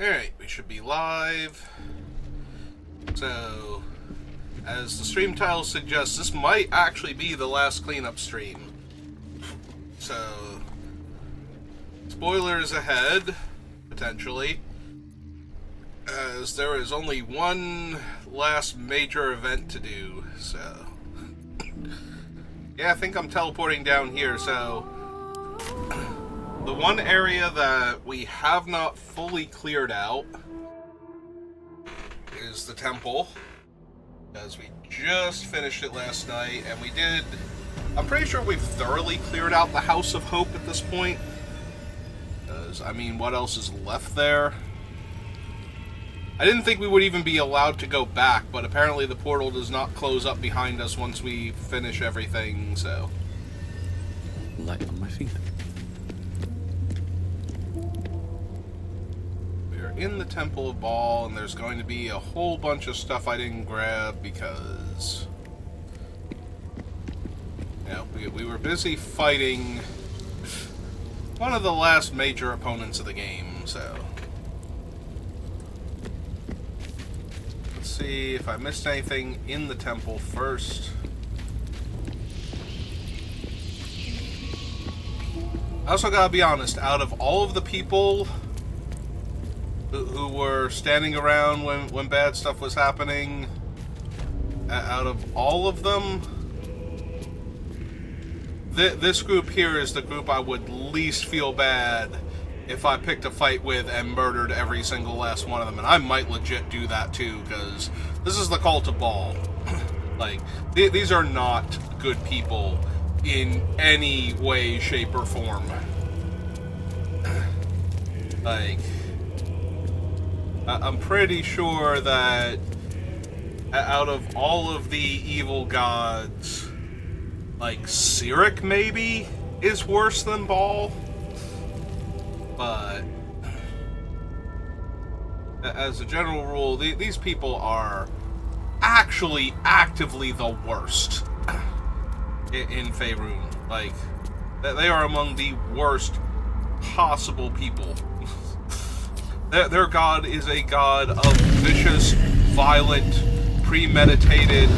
Alright, we should be live. So, as the stream title suggests, this might actually be the last cleanup stream. So, spoilers ahead, potentially, as there is only one last major event to do, so... Yeah, I think I'm teleporting down here, so... The one area that we have not fully cleared out is the temple, because we just finished it last night, and we did... I'm pretty sure we've thoroughly cleared out the House of Hope at this point, because, I mean, what else is left there? I didn't think we would even be allowed to go back, but apparently the portal does not close up behind us once we finish everything, so... Light on my finger. In the Temple of Baal, and there's going to be a whole bunch of stuff I didn't grab because, you know, we were busy fighting one of the last major opponents of the game, so let's see if I missed anything in the temple first. I also gotta be honest, out of all of the people who were standing around when bad stuff was happening, out of all of them, this group here is the group I would least feel bad if I picked a fight with and murdered every single last one of them. And I might legit do that too, because this is the Cult of Baal. Like, these are not good people in any way, shape, or form. Like... I'm pretty sure that out of all of the evil gods, like, Cyric maybe is worse than Baal. But as a general rule, these people are actually actively the worst in Faerun. Like, they are among the worst possible people. Their god is a god of vicious, violent, premeditated,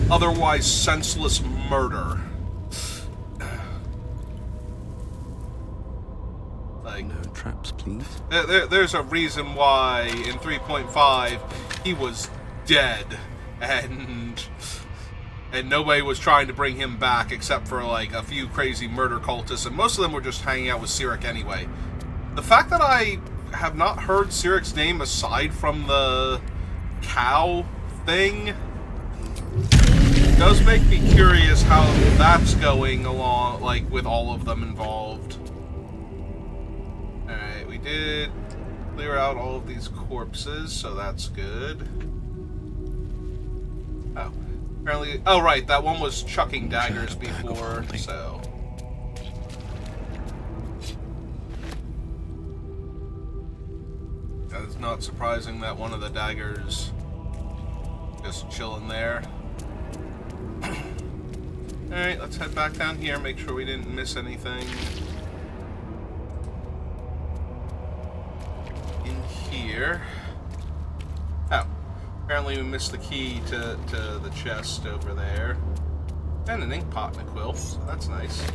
otherwise senseless murder. Like, no traps, please. There's a reason why in 3.5 he was dead, and nobody was trying to bring him back except for like a few crazy murder cultists, and most of them were just hanging out with Cyric anyway. The fact that I have not heard Cyric's name aside from the cow thing does make me curious how that's going along, like, with all of them involved. Alright, we did clear out all of these corpses, so that's good. Oh, apparently... Oh, right, that one was chucking daggers before, so... It's not surprising that one of the daggers just chilling there. Alright, let's head back down here, make sure we didn't miss anything. In here. Oh, apparently we missed the key to the chest over there. And an ink pot and a quill, so that's nice.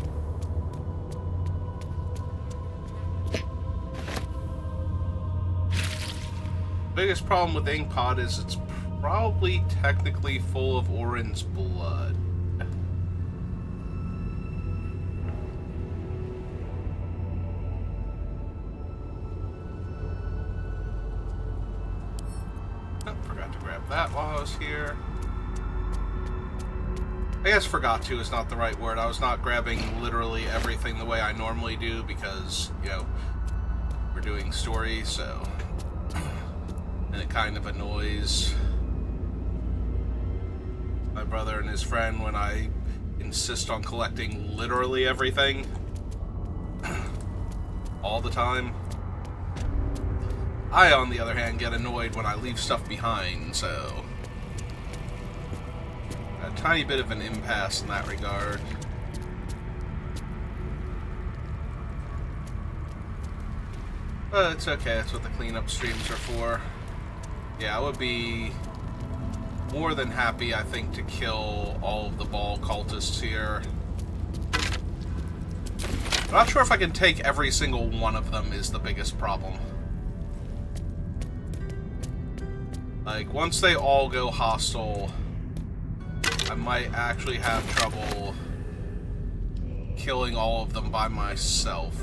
Biggest problem with Inkpot is it's probably technically full of Orin's blood. Oh, forgot to grab that while I was here. I guess forgot to is not the right word. I was not grabbing literally everything the way I normally do because, you know, we're doing story, so... And it kind of annoys my brother and his friend when I insist on collecting literally everything all the time. I, on the other hand, get annoyed when I leave stuff behind, so a tiny bit of an impasse in that regard. But it's okay, that's what the cleanup streams are for. Yeah, I would be more than happy, I think, to kill all of the ball cultists here. I'm not sure if I can take every single one of them is the biggest problem. Like, once they all go hostile, I might actually have trouble killing all of them by myself.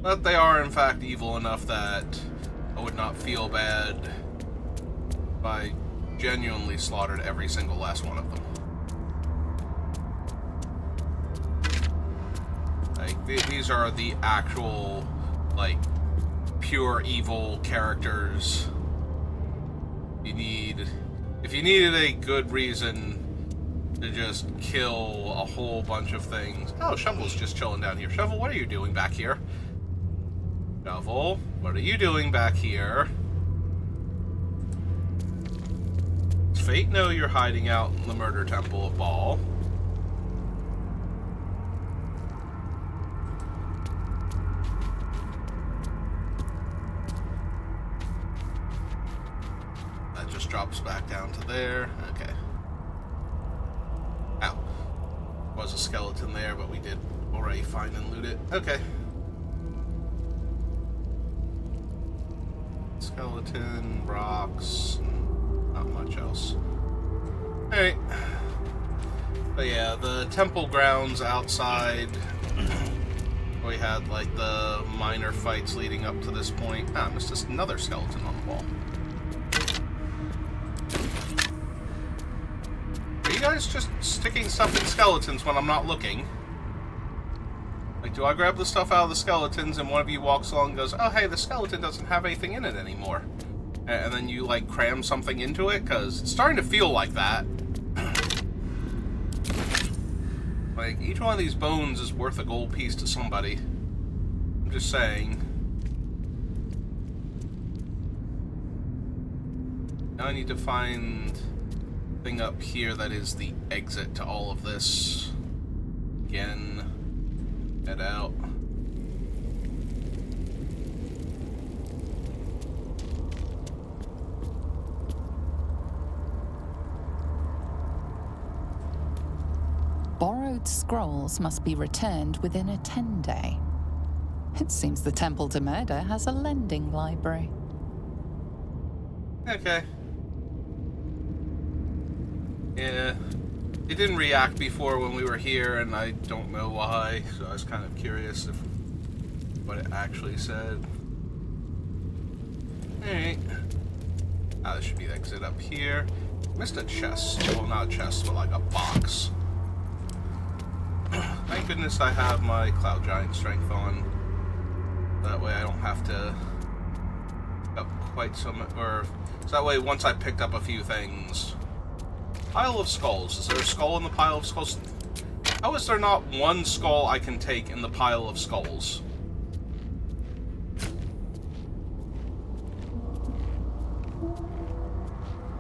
But they are, in fact, evil enough that I would not feel bad if I genuinely slaughtered every single last one of them. Like, these are the actual, like, pure evil characters. If you needed a good reason to just kill a whole bunch of things. Oh, Shovel's just chilling down here. Shovel, what are you doing back here? Shovel, what are you doing back here? Does Fate know you're hiding out in the Murder Temple of Baal? That just drops back down to there. Okay. Ow. Was a skeleton there, but we did already find and loot it. Okay. Skeleton, rocks, not much else. Alright. But yeah, the temple grounds outside, we had like the minor fights leading up to this point. Ah, I missed another skeleton on the wall. Are you guys just sticking stuff in skeletons when I'm not looking? Like, do I grab the stuff out of the skeletons and one of you walks along and goes, oh, hey, the skeleton doesn't have anything in it anymore. And then you, like, cram something into it? Because it's starting to feel like that. Like, each one of these bones is worth a gold piece to somebody. I'm just saying. Now I need to find a thing up here that is the exit to all of this. Again. Head out. Borrowed scrolls must be returned within a 10-day. It seems the Temple to Murder has a lending library. Okay. Yeah. It didn't react before when we were here, and I don't know why, so I was kind of curious if what it actually said. Alright. Ah, this should be the exit up here. Missed a chest. Well, not a chest, but like a box. Thank goodness I have my Cloud Giant strength on. That way I don't have to up quite so much, or so that way once I picked up a few things. Pile of skulls. Is there a skull in the pile of skulls? How is there not one skull I can take in the pile of skulls?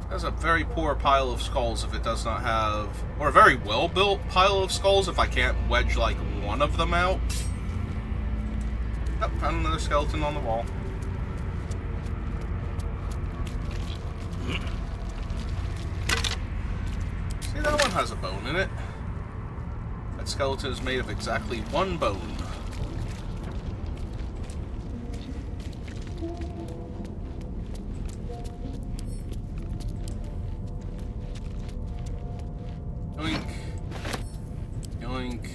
That's a very poor pile of skulls if it does not have... Or a very well-built pile of skulls if I can't wedge, like, one of them out. Yep, found another skeleton on the wall. See, that one has a bone in it. That skeleton is made of exactly one bone. Yoink. Yoink.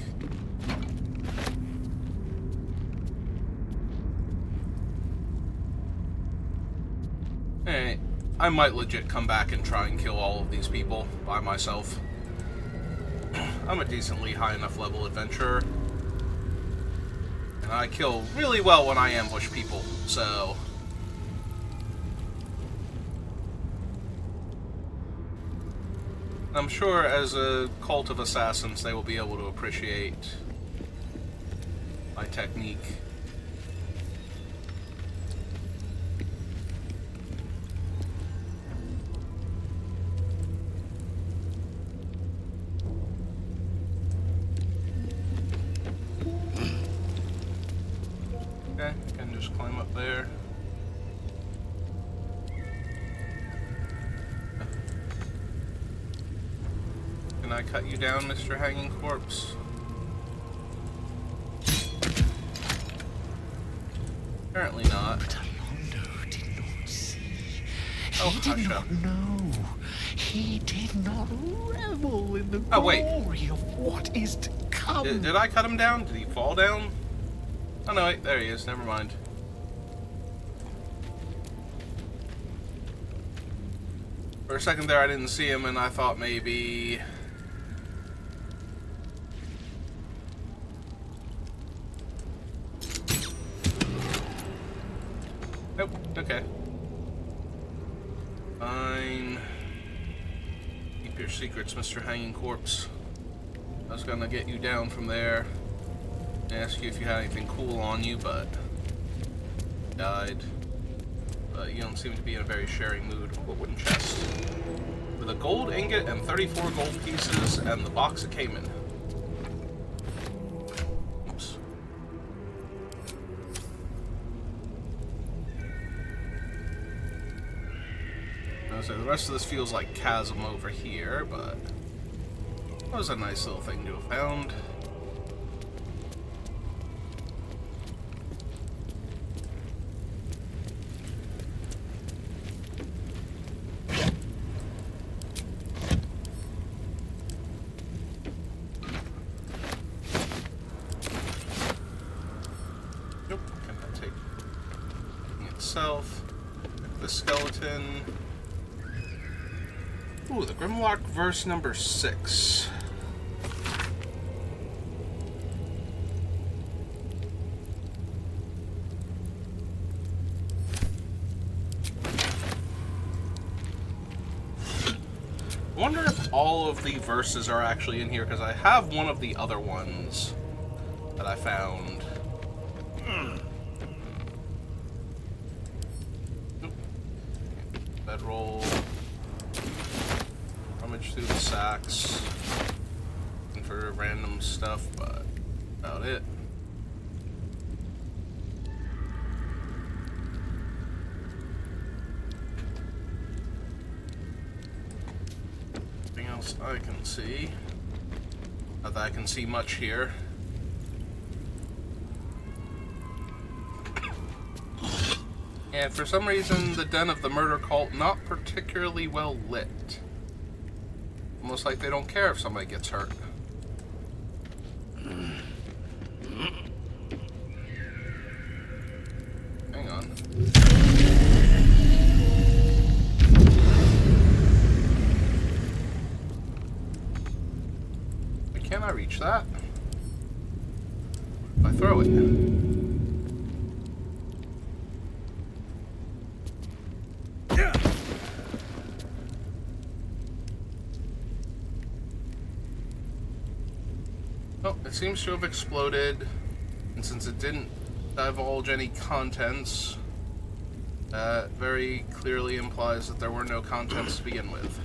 Alright. I might legit come back and try and kill all of these people by myself. I'm a decently high enough level adventurer. And I kill really well when I ambush people, so... I'm sure as a cult of assassins they will be able to appreciate my technique. there. Can I cut you down, Mr. Hanging Corpse? Apparently not. But Alonso did not see. Oh, He did hush not up. know. He did not revel in the Oh, wait. glory of what is to come. Did I cut him down? Did he fall down? Oh no, wait, there he is. Never mind. For a second there, I didn't see him, and I thought maybe... Nope, okay. Fine. Keep your secrets, Mr. Hanging Corpse. I was gonna get you down from there and ask you if you had anything cool on you, but you died. But you don't seem to be in a very sharing mood. What wooden chest? With a gold ingot and 34 gold pieces and the box it came in. Oops. So the rest of this feels like chasm over here, but that was a nice little thing to have found. Nope, cannot take itself. The skeleton. Ooh, the Grimlock verse number 6. I wonder if all of the verses are actually in here, because I have one of the other ones that I found. Nope. Bedroll. Rummage through the sacks. Looking for random stuff, but about it. Nothing else I can see. Not that I can see much here. And for some reason, the den of the murder cult not particularly well lit. Almost like they don't care if somebody gets hurt. Hang on. Can I reach that? If I throw it. Oh, it seems to have exploded, and since it didn't divulge any contents, that very clearly implies that there were no contents to begin with.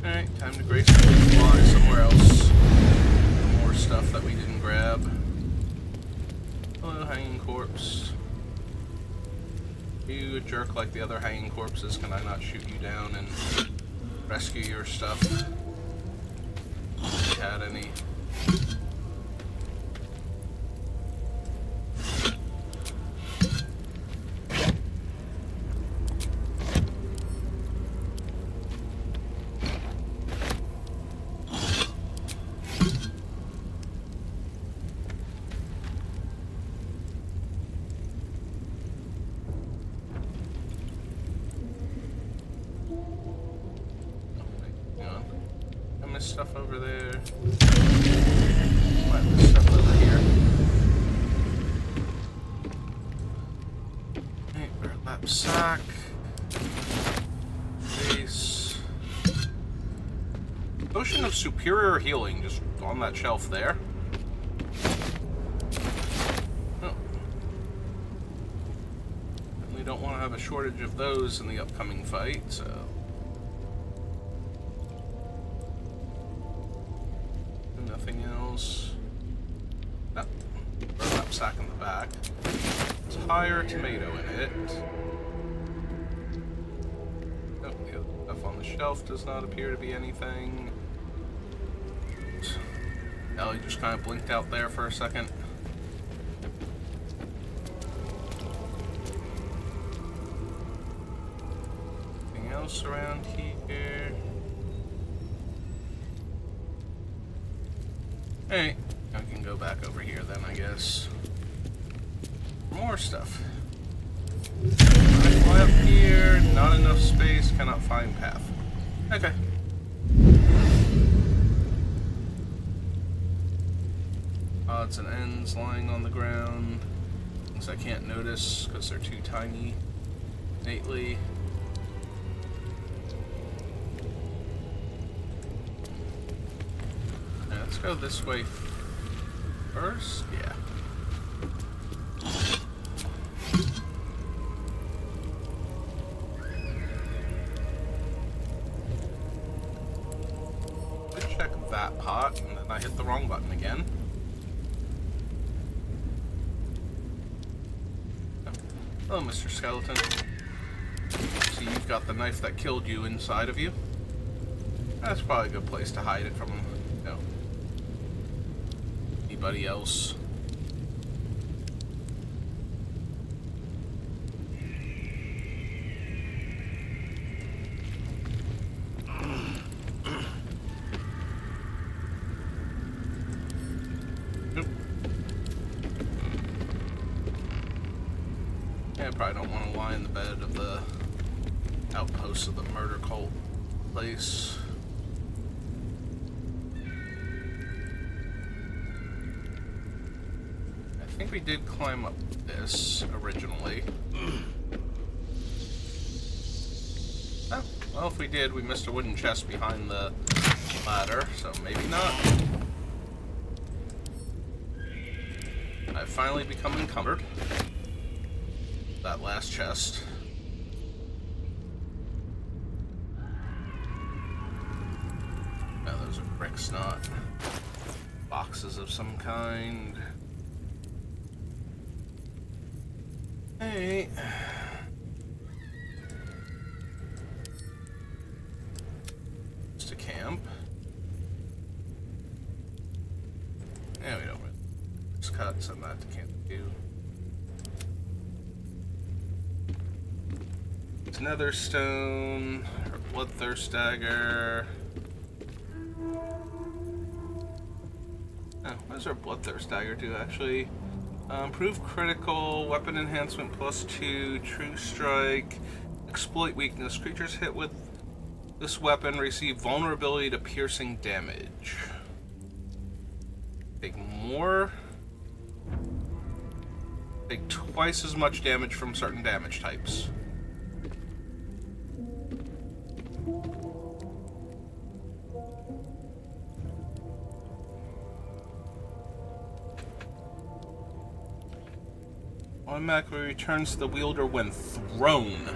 Alright, time to gracefully fly somewhere else. More stuff that we didn't grab. Hello, hanging corpse. You a jerk like the other hanging corpses, can I not shoot you down and rescue your stuff? If you had any. Stuff over there. Might miss stuff over here. sack. Base. Potion of superior healing just on that shelf there. Oh. And we don't want to have a shortage of those in the upcoming fight, so. Nothing else. No. Burlap sack in the back. Entire tomato in it. Oh, the other stuff on the shelf does not appear to be anything. Ellie just kind of blinked out there for a second. Anything else around here? Hey, I can go back over here then, I guess. More stuff. I fly up here, not enough space, cannot find path. Okay. Odds and ends lying on the ground. Things I can't notice because they're too tiny. Innately. Now, let's go this way first. Yeah. Check that pot, and then I hit the wrong button again. Hello, Mr. Skeleton. See, you've got the knife that killed you inside of you. That's probably a good place to hide it from, you know, anybody else. I probably don't want to lie in the bed of the outpost of the murder cult place. I think we did climb up this originally. Oh, well, if we did, we missed a wooden chest behind the ladder, so maybe not. I've finally become encumbered. That last chest. Now those are bricks, not boxes of some kind. Hey. Just a camp. Yeah, we don't really. Just cuts and that can't do. Nether stone, or bloodthirst dagger. Oh, what does our bloodthirst dagger do actually? Improve critical, weapon enhancement +2, true strike, exploit weakness. Creatures hit with this weapon receive vulnerability to piercing damage. Take more. Take twice as much damage from certain damage types. Automatically returns to the wielder when thrown.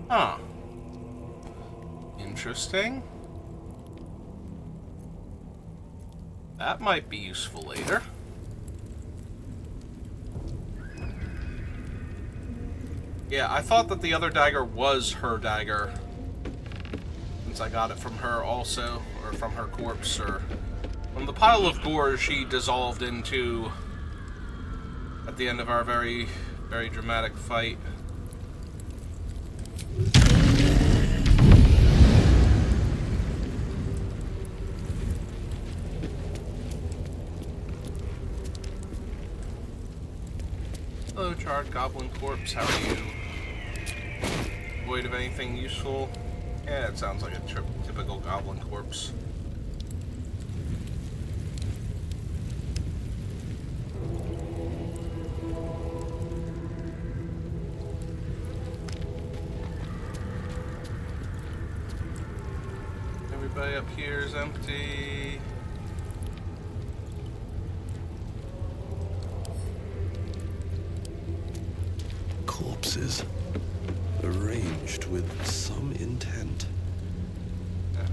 Huh. Interesting. That might be useful later. Yeah, I thought that the other dagger was her dagger. Since I got it from her also, or from her corpse, or from the pile of gore she dissolved into at the end of our very, very dramatic fight. Hello, charred goblin corpse. How are you? Void of anything useful? Yeah, it sounds like a typical goblin corpse. Everybody up here is empty. Corpses. Arranged with some intent. Yeah.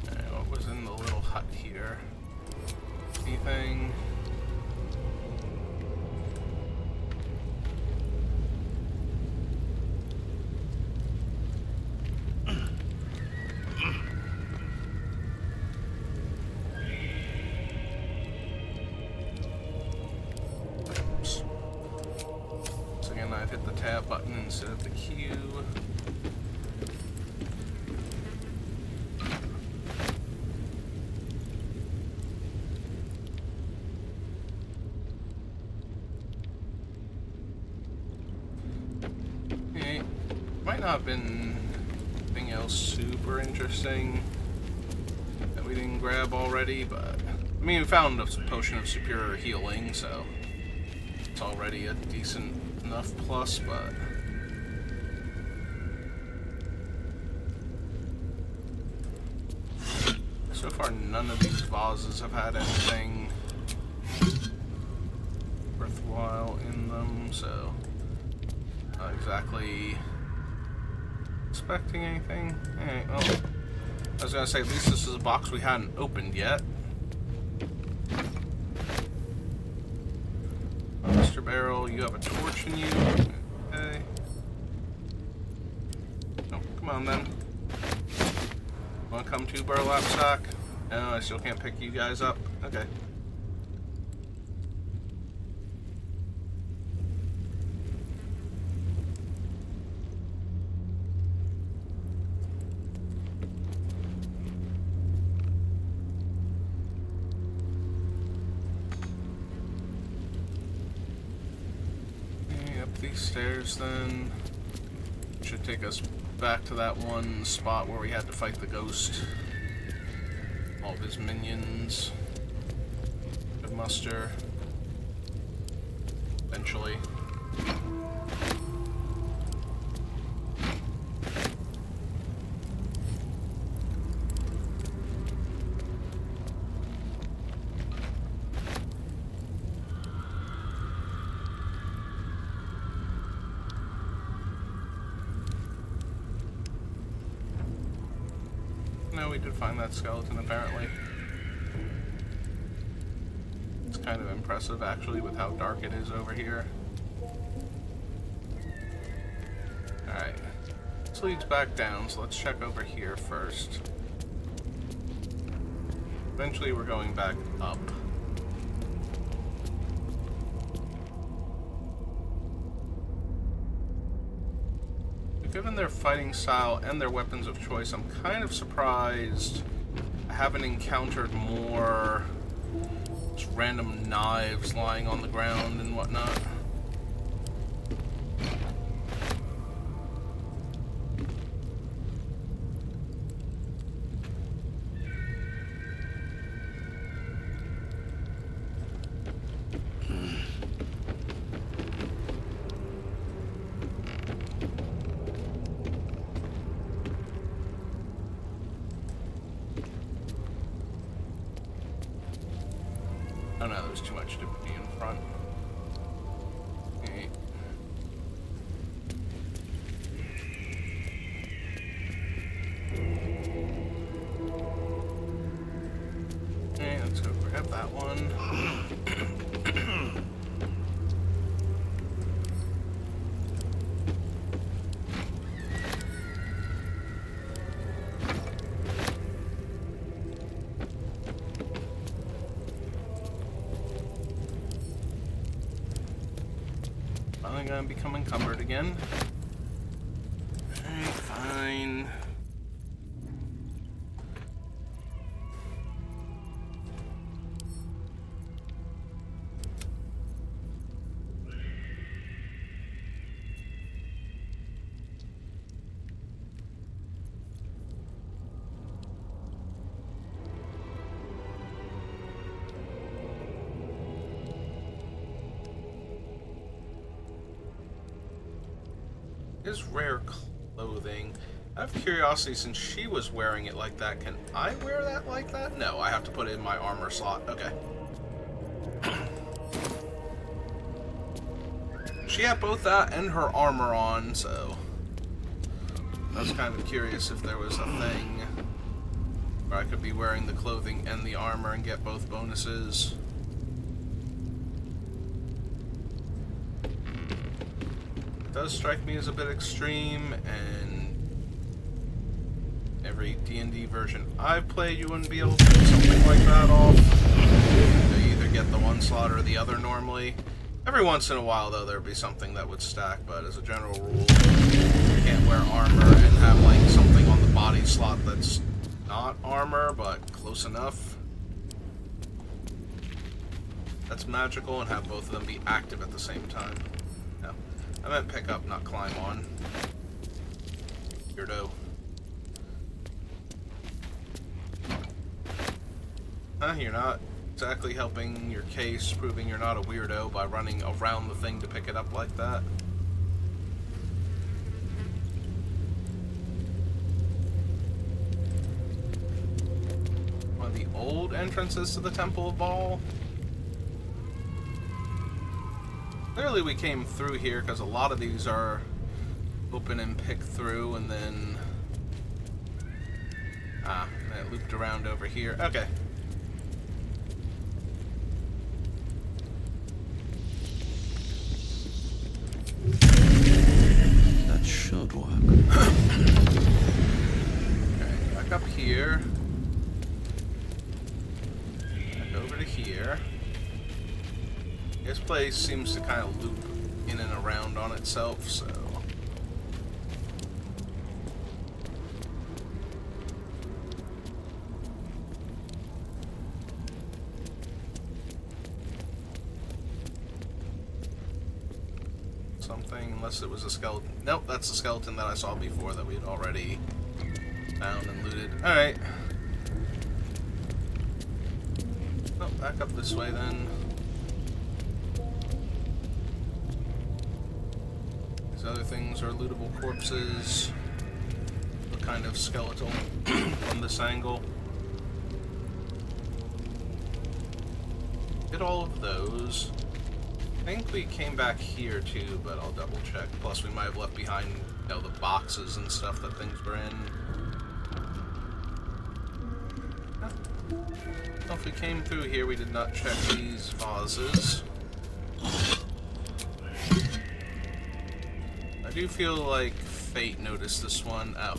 Alright, what was in the little hut here? Anything? Oops. So again, I've hit the tab button instead of the Q. Okay. Might not have been anything else super interesting that we didn't grab already, but I mean, we found a potion of superior healing, so it's already a decent enough plus, but so far none of these vases have had anything worthwhile in them, so not exactly expecting anything. Alright, well, I was gonna say, at least this is a box we hadn't opened yet. Mr. Barrel, you have a torch in you. Okay. Oh, come on then. Wanna come to, Burlap Sack? No, I still can't pick you guys up. Okay. These stairs then should take us back to that one spot where we had to fight the ghost. All of his minions. Good muster. Eventually. No, we did find that skeleton, apparently. It's kind of impressive, actually, with how dark it is over here. Alright. This leads back down, so let's check over here first. Eventually, we're going back up. Given their fighting style and their weapons of choice, I'm kind of surprised I haven't encountered more just random knives lying on the ground and whatnot. Oh no, there's too much to be in front. Okay. Okay, let's go grab that one. Finally gonna become encumbered again. Alright, fine. His rare clothing. I have curiosity, since she was wearing it like that, can I wear that like that? No, I have to put it in my armor slot. Okay. She had both that and her armor on, so I was kind of curious if there was a thing where I could be wearing the clothing and the armor and get both bonuses. It does strike me as a bit extreme, and every D&D version I've played, you wouldn't be able to pull something like that off. You either get the one slot or the other normally. Every once in a while, though, there'd be something that would stack, but as a general rule, you can't wear armor and have, like, something on the body slot that's not armor, but close enough. That's magical, and have both of them be active at the same time. No. I meant pick up, not climb on. Weirdo. You're not exactly helping your case, proving you're not a weirdo by running around the thing to pick it up like that. One of the old entrances to the Temple of Baal. Clearly we came through here because a lot of these are open and pick through, and then it looped around over here. Okay. That should work. Okay, back up here. Back over to here. This place seems to kind of loop in and around on itself, so... something, unless it was a skeleton. Nope, that's the skeleton that I saw before that we had already found and looted. Alright. Oh, back up this way then. These other things are lootable corpses. What kind of skeletal from this angle? Get all of those. I think we came back here too, but I'll double check. Plus we might have left behind, you know, the boxes and stuff that things were in. Well, if we came through here, we did not check these vases. I do feel like fate noticed this one. Oh.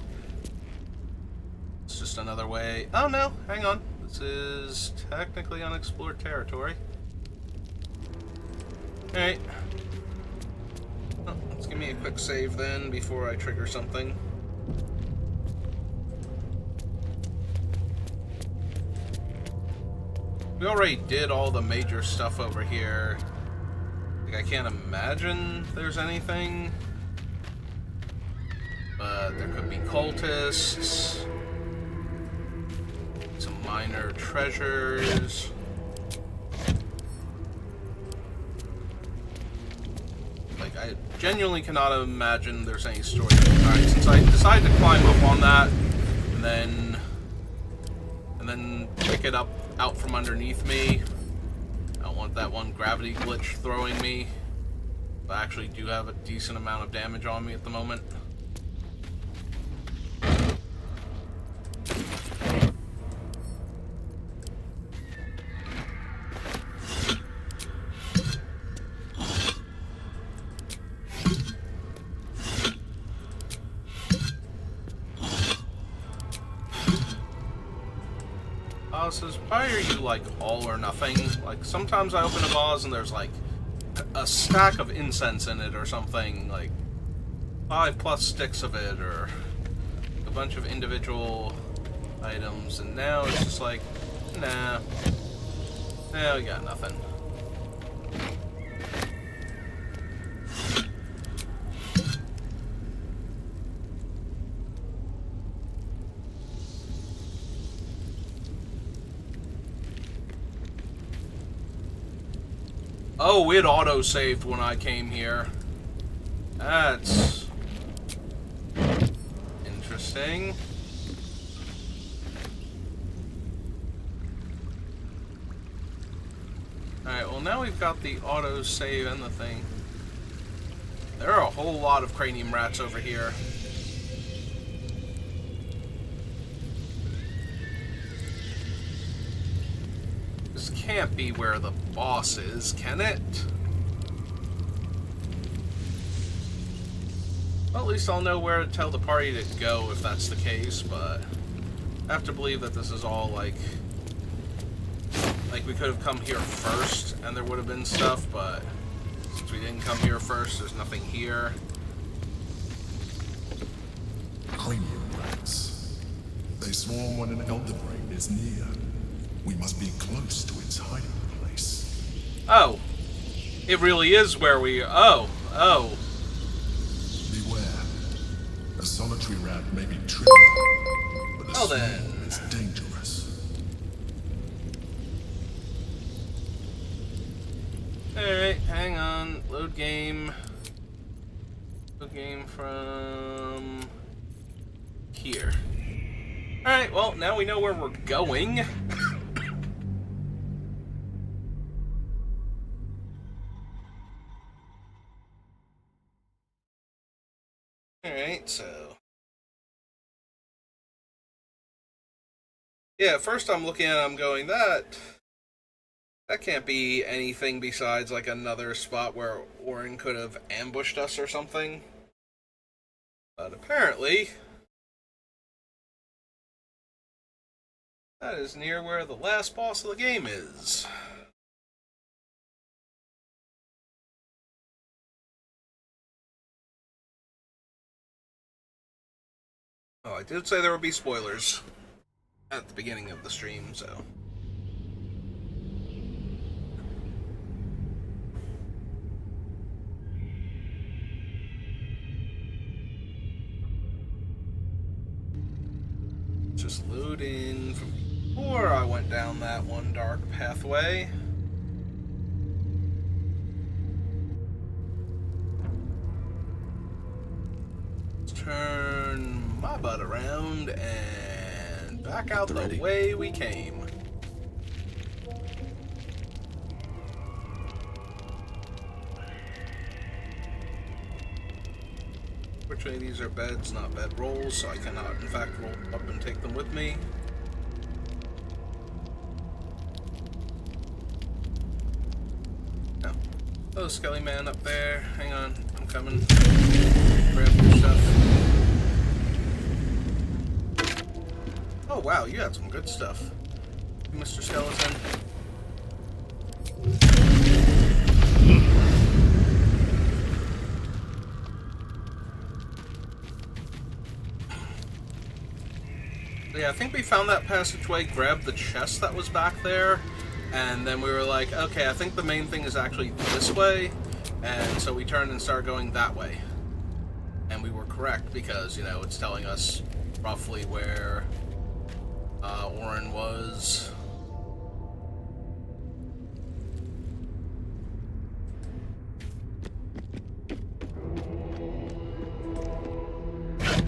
It's just another way. Oh no, hang on. This is technically unexplored territory. Alright. Oh, let's give me a quick save then before I trigger something. We already did all the major stuff over here. Like, I can't imagine there's anything. But there could be cultists. Some minor treasures. Like, I genuinely cannot imagine there's any story. Alright, since I decided to climb up on that, and then pick it up out from underneath me, I don't want that one gravity glitch throwing me. I actually do have a decent amount of damage on me at the moment. Says, why are you like all or nothing? Like, sometimes I open a vase and there's like a stack of incense in it or something, like 5+ sticks of it, or a bunch of individual items, and now it's just like, nah, we got nothing. Oh, it auto-saved when I came here. That's Interesting. Alright, well now we've got the auto save and the thing. There are a whole lot of cranium rats over here. This can't be where the boss is, can it? Well, at least I'll know where to tell the party to go if that's the case, but I have to believe that this is all like we could have come here first and there would have been stuff, but since we didn't come here first, there's nothing here. Cranium rats. They swarm when an elder brain is near. We must be close to its hiding place. Oh, it really is where we... Oh. Beware. A solitary rat may be trivial, but a swarm is dangerous. Alright, hang on. Load game. Load game from... here. Alright, well, now we know where we're going. Alright, so... yeah, first I'm looking at it, I'm going, that can't be anything besides like another spot where Orin could have ambushed us or something. But apparently, that is near where the last boss of the game is. Oh, I did say there would be spoilers at the beginning of the stream, so... just load in from before I went down that one dark pathway. Let's turn my butt around and back out the way we came. Fortunately, these are beds, not bed rolls, so I cannot, in fact, roll up and take them with me. No. Oh, Skelly Man up there. Hang on, I'm coming. Grab your stuff. Oh, wow, you had some good stuff, Mr. Skeleton. Yeah, I think we found that passageway, grabbed the chest that was back there, and then we were like, okay, I think the main thing is actually this way, and so we turned and started going that way. And we were correct, because, you know, it's telling us roughly where Orin was.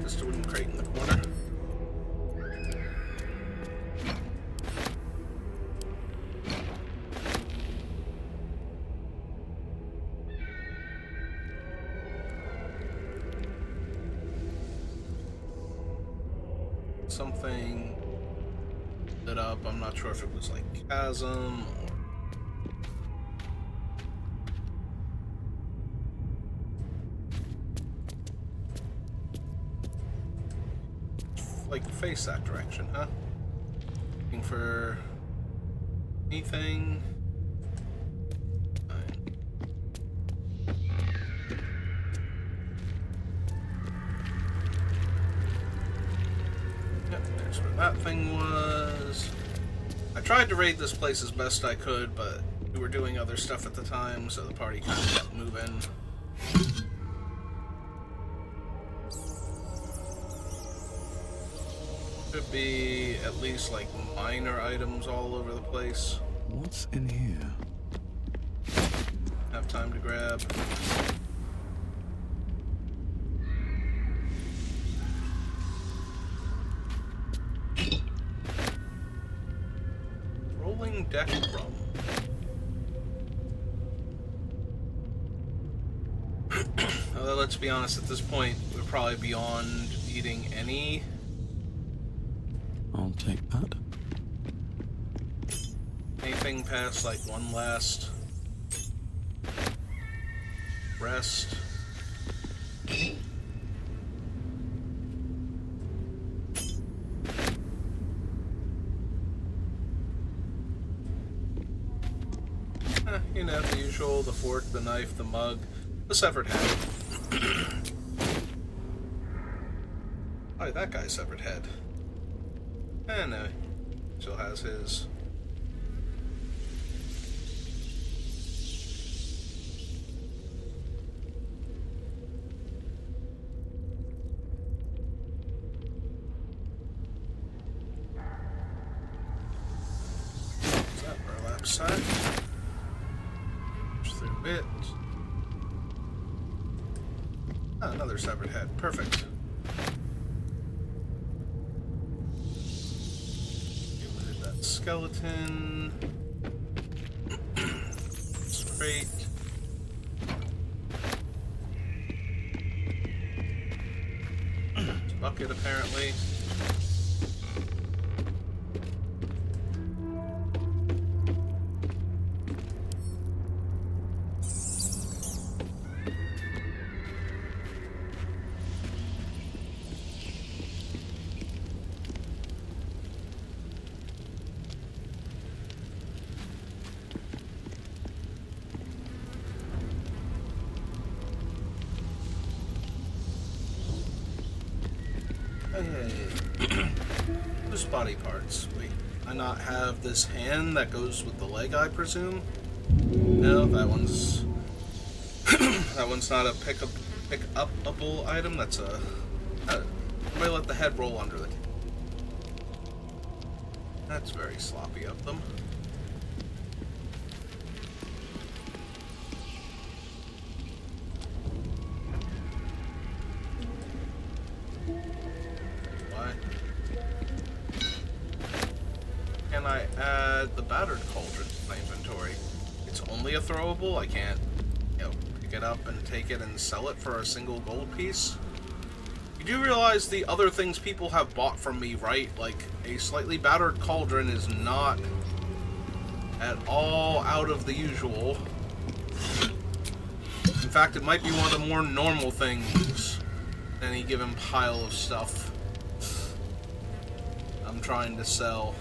Just a wooden crate in the corner. Something lit up. I'm not sure if it was like chasm or like face that direction, huh? Looking for anything. There's where that thing was. I tried to raid this place as best I could, but we were doing other stuff at the time, so the party kind of kept moving. Could be at least like minor items all over the place. What's in here? Have time to grab. deck rum. Although, let's be honest, at this point, we're probably beyond eating any. I'll take that. Anything past, like, one last rest. You know, the usual, the fork, the knife, the mug, the severed head. Oh, that guy's severed head. No, still has his. Is that burlap sack? Through it. Ah, another severed head. Perfect. Get rid of that skeleton. Straight. Bucket, apparently. Loose body parts. Wait, I not have this hand that goes with the leg, I presume? No, that one's that one's not a pick-upable item. That's a. Somebody let the head roll under the. That's very sloppy of them. Can I add the battered cauldron to my inventory? It's only a throwable. I can't, you know, pick it up and take it and sell it for a single gold piece. You do realize the other things people have bought from me, right? Like, a slightly battered cauldron is not at all out of the usual. In fact, it might be one of the more normal things in any given pile of stuff I'm trying to sell.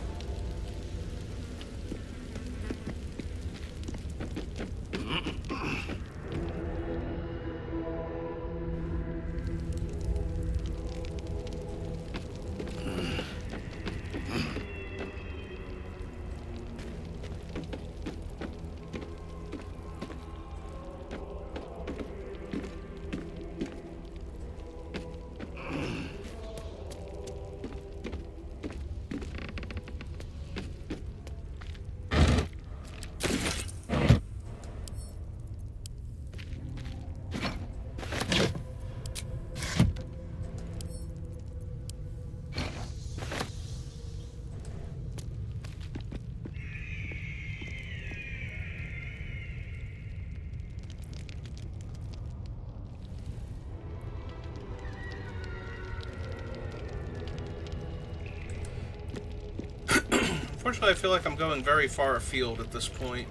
Unfortunately, I feel like I'm going very far afield at this point.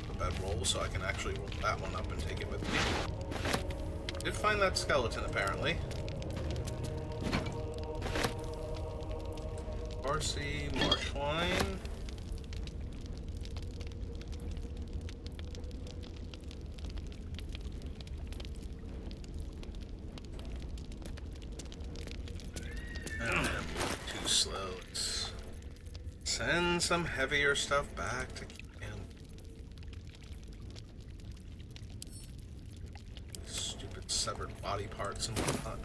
The bedroll, so I can actually roll that one up and take it with me. Did find that skeleton, apparently. Farsi, marshwine. Too slow. Let's send some heavier stuff back to camp. Stupid severed body parts and whatnot.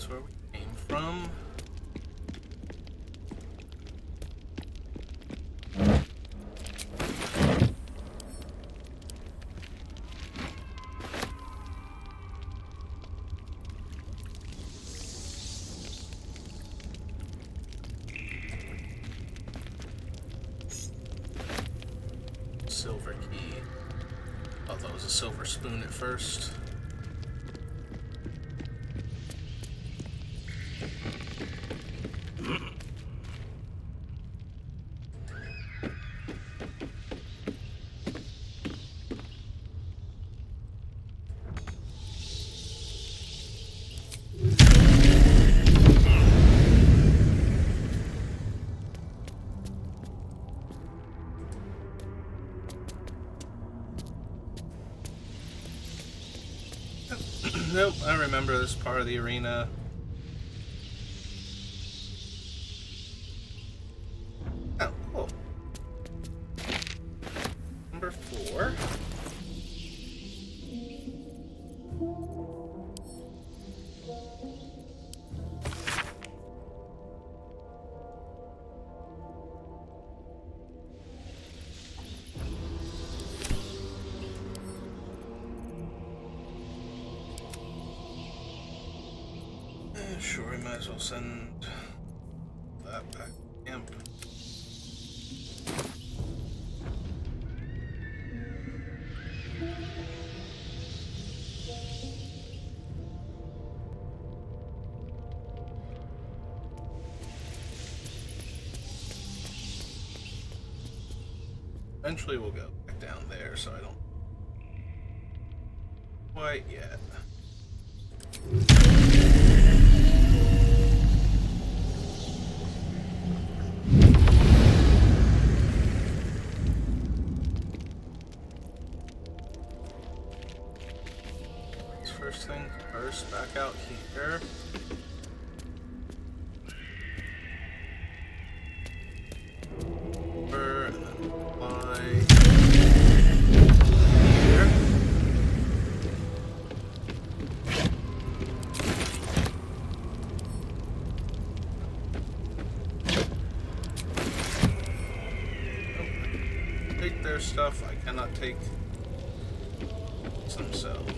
That's where we came from. Silver key. Thought that was a silver spoon at first. Nope, I remember this part of the arena. Oh, cool. Number 4. Sure, we might as well send that back to camp. Eventually we'll go back down there, so I don't quite yet. First thing first, back out here. And then fly here. Nope. Take their stuff. I cannot take themselves.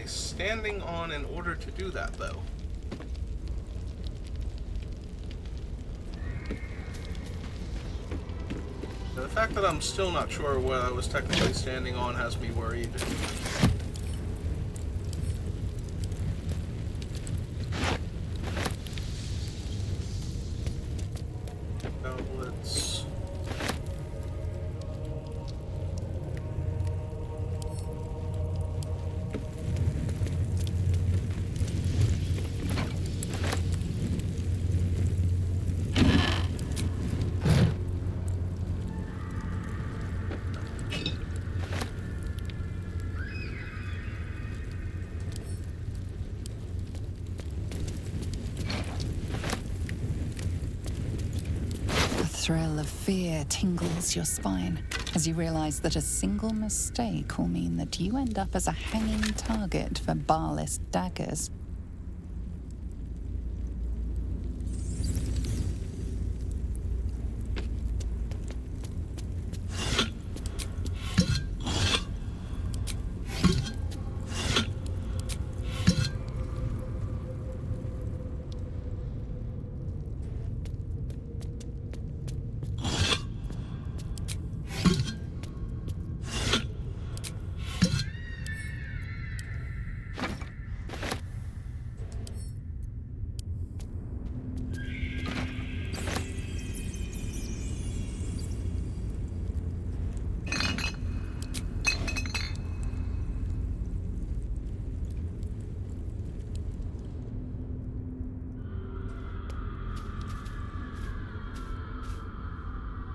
Standing on in order to do that, though. The fact that I'm still not sure what I was technically standing on has me worried. Let's... Thrill of fear tingles your spine as you realize that a single mistake will mean that you end up as a hanging target for barless daggers.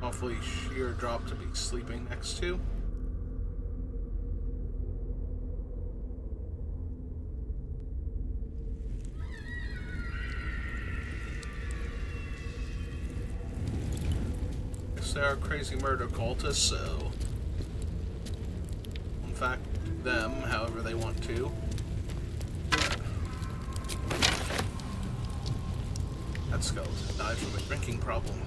Awfully sheer drop to be sleeping next to. there are crazy murder cultists, so in fact, them however they want to. That skeleton died from a drinking problem.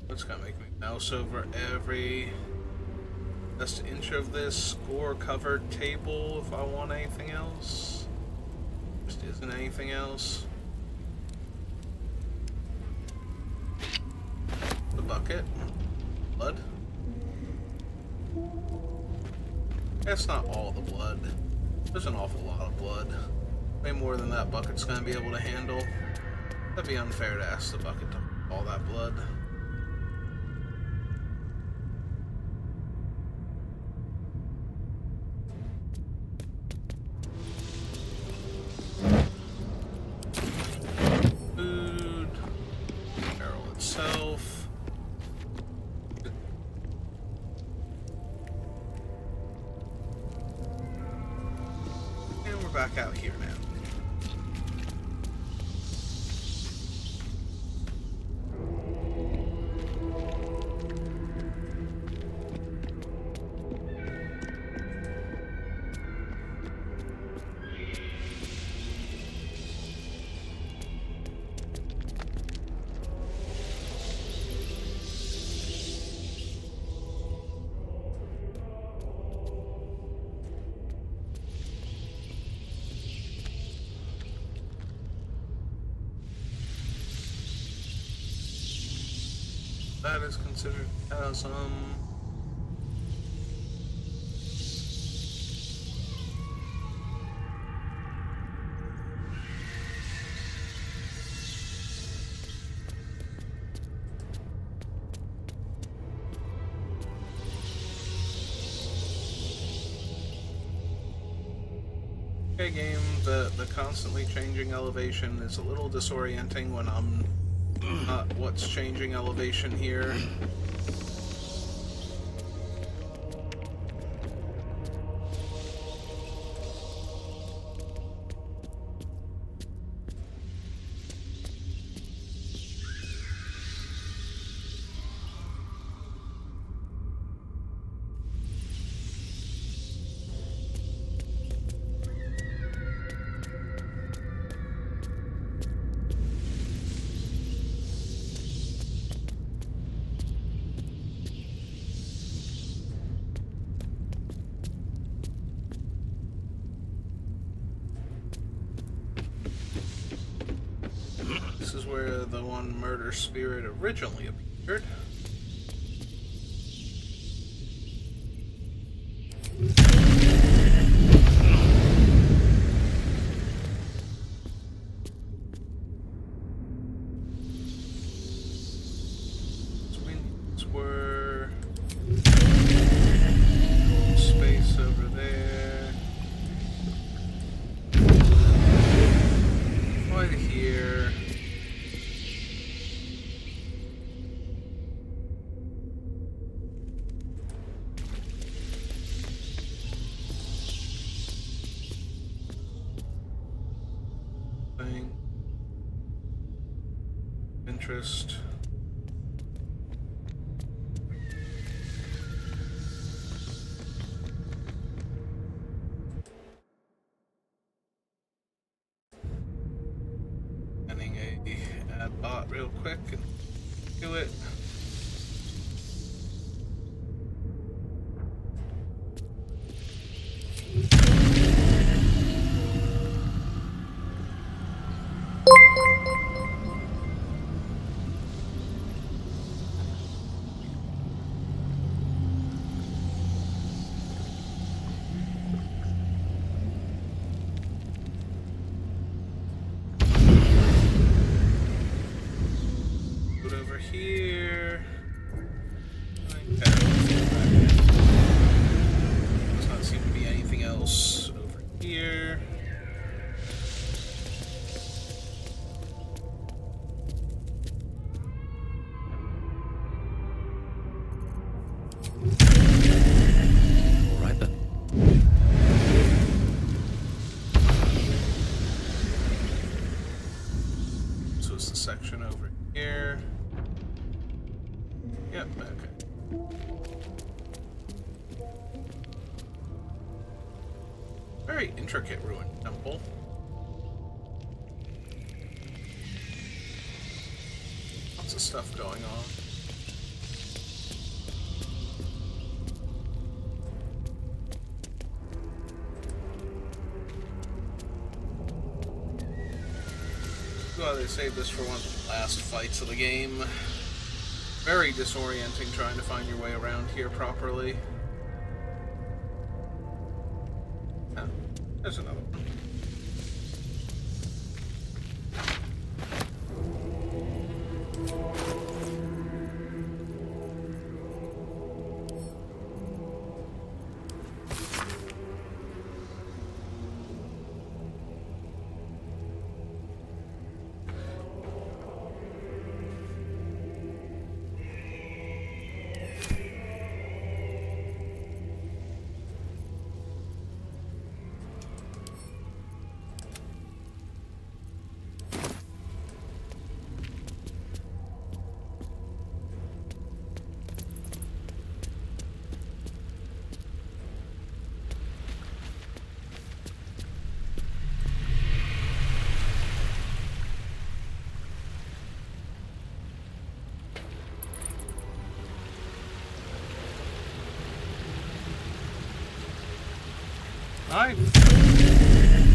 It's gonna make me mouse over every just inch of this score covered table if I want anything else. Just isn't anything else. The bucket. Blood. That's not all the blood. There's an awful lot of blood. Way more than that bucket's gonna be able to handle. That'd be unfair to ask the bucket to hold all that blood. Food. Barrel itself. And we're back out here now. That is considered as okay, game, the constantly changing elevation is a little disorienting when I'm not what's changing elevation here. This is where the one murder spirit originally appeared. Swings were space over there. Right here. Interest. Adding a add bot real quick and do it. Over here. Very intricate ruined temple. Lots of stuff going on. Well, they saved this for one of the last fights of the game. Very disorienting trying to find your way around here properly. Oh, there's another one.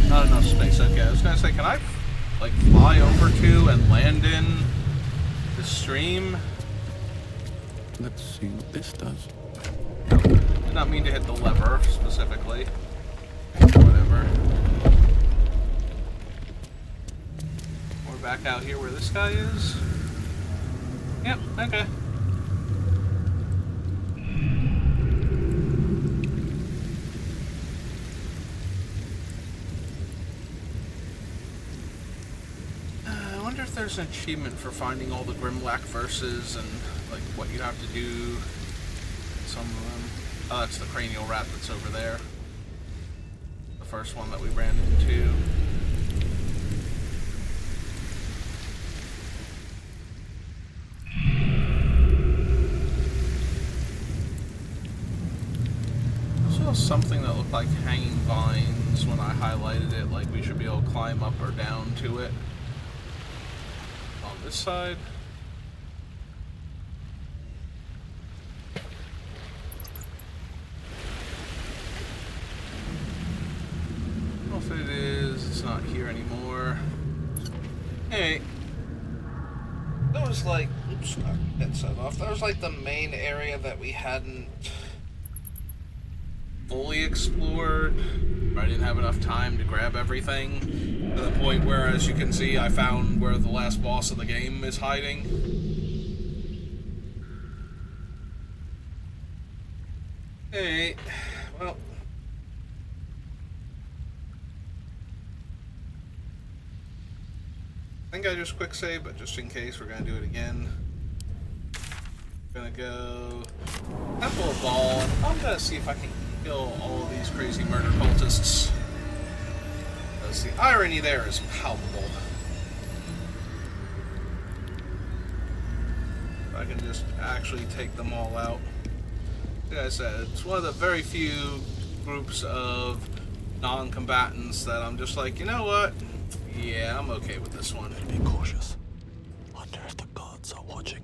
Not enough space. Okay, I was gonna say, can I, like, fly over to and land in the stream? Let's see what this does. Did not mean to hit the lever, specifically. Whatever. We're back out here where this guy is. Yep, okay. There's an achievement for finding all the Grimlack verses and like what you have to do. Some of them. Oh, that's the cranial rat that's over there. The first one that we ran into. I saw something that looked like hanging vines when I highlighted it, like we should be able to climb up or down to it. This side. I don't know if it is. It's not here anymore. Hey, that was like, oops, that set off. That was like the main area that we hadn't fully explored. I didn't have enough time to grab everything to the point where, as you can see, I found where the last boss of the game is hiding. Hey, well, I think I just quick save, but just in case, we're gonna do it again. Gonna go Temple of Ball, and I'm gonna see if I can kill all of these crazy murder cultists. Because the irony there is palpable. If I can just actually take them all out. Like I said, it's one of the very few groups of non-combatants that I'm just like, you know what? Yeah, I'm okay with this one. Be cautious. Wonder if the gods are watching me.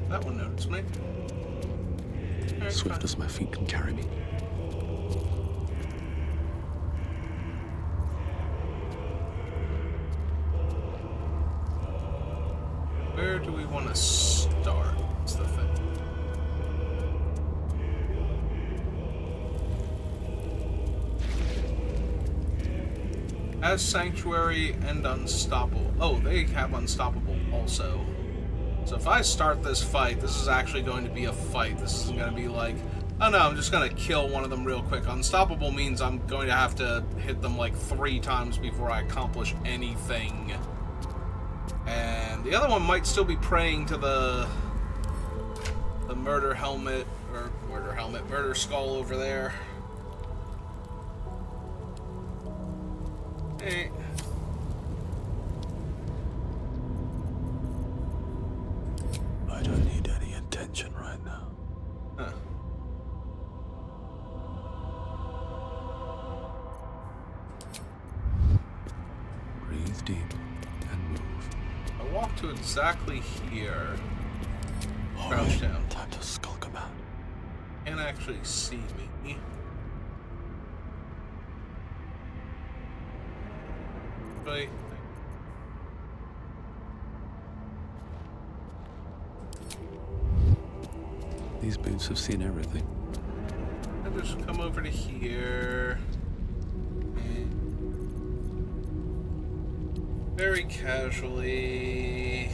That one noticed me. Right, Swift fine. as my feet can carry me. Where do we want to start? That's the thing. As Sanctuary and Unstoppable. Oh, they have Unstoppable also. So if I start this fight, this is actually going to be a fight. This isn't going to be like, Oh no, I'm just gonna kill one of them real quick. Unstoppable means I'm going to have to hit them like 3 times before I accomplish anything. And the other one might still be praying to the murder helmet, or murder skull over there. Hey. I don't need any attention right now. Huh. Breathe deep and move. I walk to exactly here. All Crouch right, down. time to skulk about. Can't actually see me. Right. These boots have seen everything. I just come over to here. Very casually.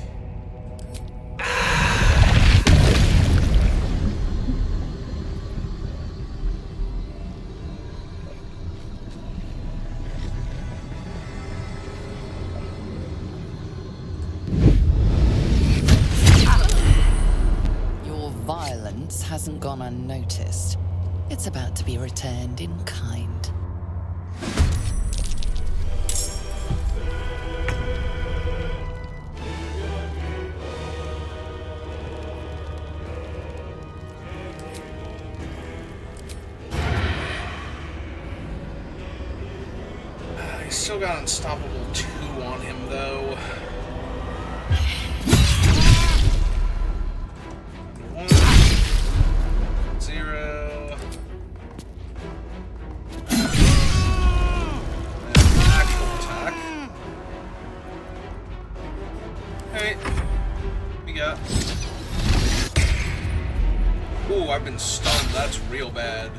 Your violence hasn't gone unnoticed. It's about to be returned in kind. He's still got Unstoppable 2 on him, though. 1, 0. And actual attack. Hey, we got. Ooh, I've been stunned. That's real bad.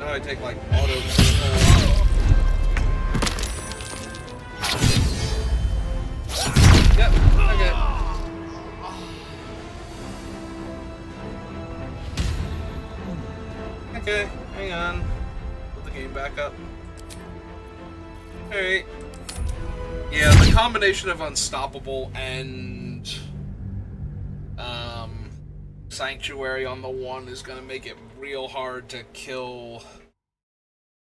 Now I take like auto control. Yep, okay. Okay, hang on. Put the game back up. Alright. Yeah, the combination of Unstoppable and Sanctuary on the 1 is gonna make it real hard to kill.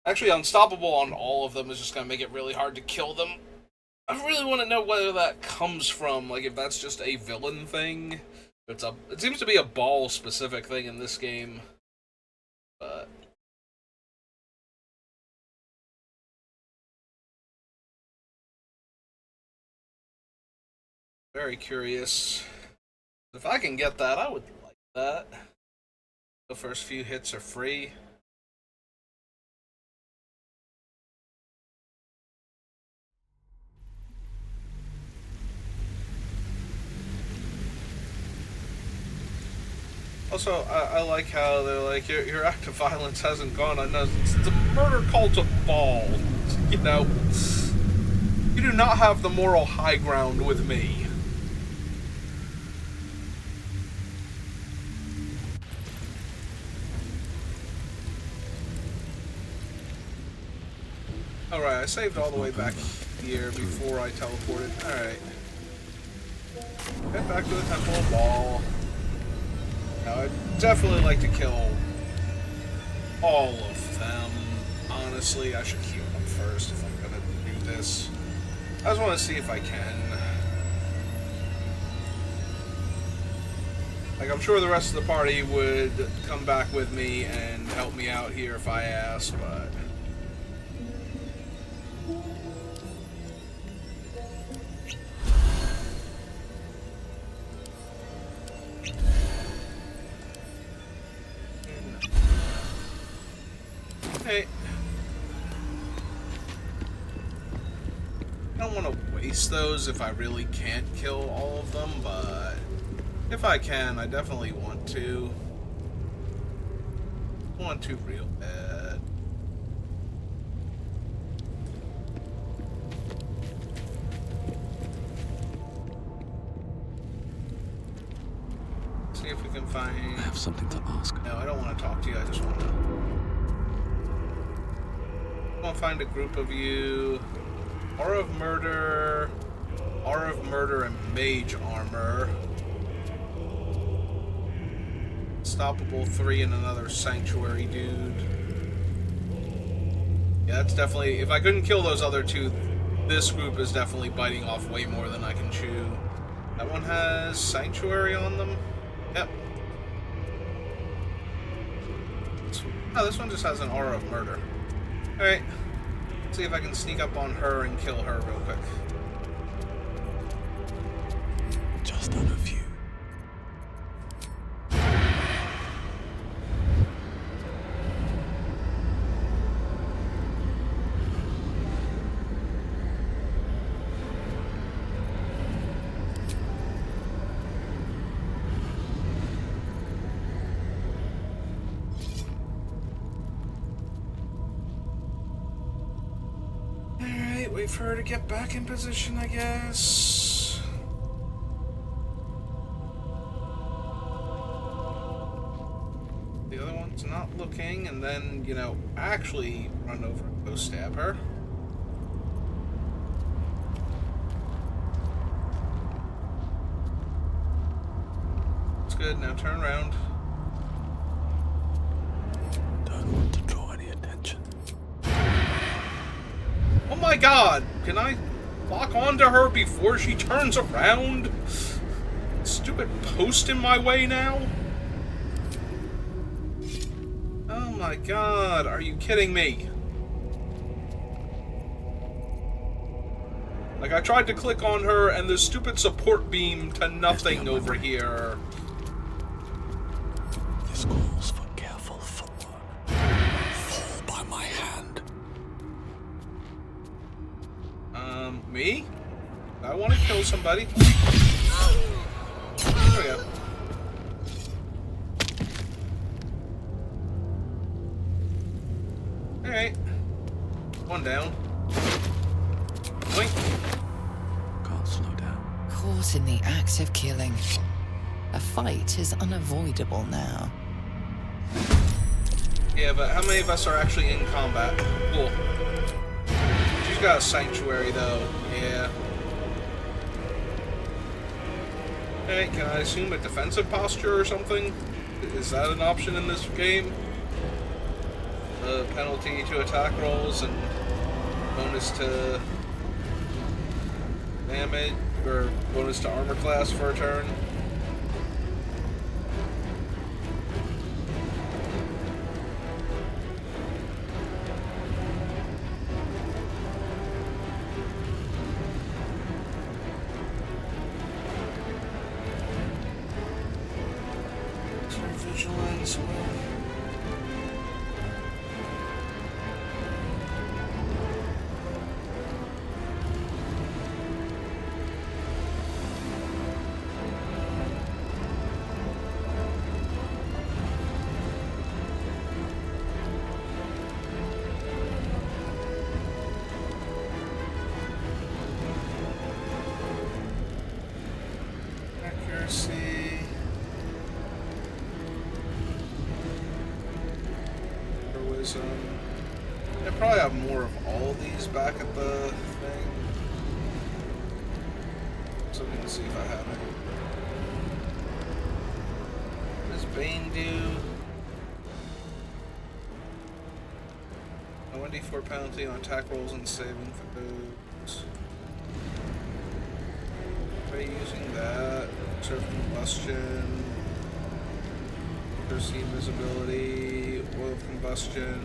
Actually, Unstoppable on all of them is just gonna make it really hard to kill them. I really want to know whether that comes from, like, if that's just a villain thing. It seems to be a ball specific thing in this game. But very curious. If I can get that, I would like that. The first few hits are free. Also, I like how they're like, your act of violence hasn't gone unnoticed. It's a murder cult of Ball. You know, you do not have the moral high ground with me. Alright, I saved all the way back here before I teleported. Alright. Head back to the Temple of Ball. Now, I'd definitely like to kill all of them. Honestly, I should heal them first if I'm gonna do this. I just want to see if I can. Like, I'm sure the rest of the party would come back with me and help me out here if I asked, but... Hey. I don't want to waste those if I really can't kill all of them, but if I can, I definitely want to. I want to real bad. See if we can and find... I have something to ask. No, I don't want to talk to you. I just want to find a group of you. Aura of Murder, and Mage Armor. Unstoppable 3 and another Sanctuary dude. Yeah, that's definitely... If I couldn't kill those other two, this group is definitely biting off way more than I can chew. That one has Sanctuary on them. Yep. Oh, this one just has an Aura of Murder. Alright. See if I can sneak up on her and kill her real quick. Just out of view. Wait for her to get back in position, I guess. The other one's not looking, and then, you know, actually run over and go stab her. It's good, now turn around. Don't want to draw any attention. Oh my god! Can I lock onto her before she turns around? Stupid post in my way now? Oh my god, are you kidding me? Like, I tried to click on her and the stupid support beam to nothing over here. This calls for careful footwork. Fall by my hand. Me? I want to kill somebody. There we go. Alright. One down. Boink. Can't slow down. Caught in the act of killing. A fight is unavoidable now. Yeah, but how many of us are actually in combat? Cool. She's got a sanctuary, though. Yeah. Hey, can I assume a defensive posture or something? Is that an option in this game? Penalty to attack rolls and bonus to damage, or bonus to armor class for a turn. Vigilance. Accuracy. I probably have more of all these back at the thing. So we can see if I have it. What does Bane do? A 1d4 penalty on attack rolls and saving throws. Try using that. Observe combustion. Perceive visibility. Oil of combustion.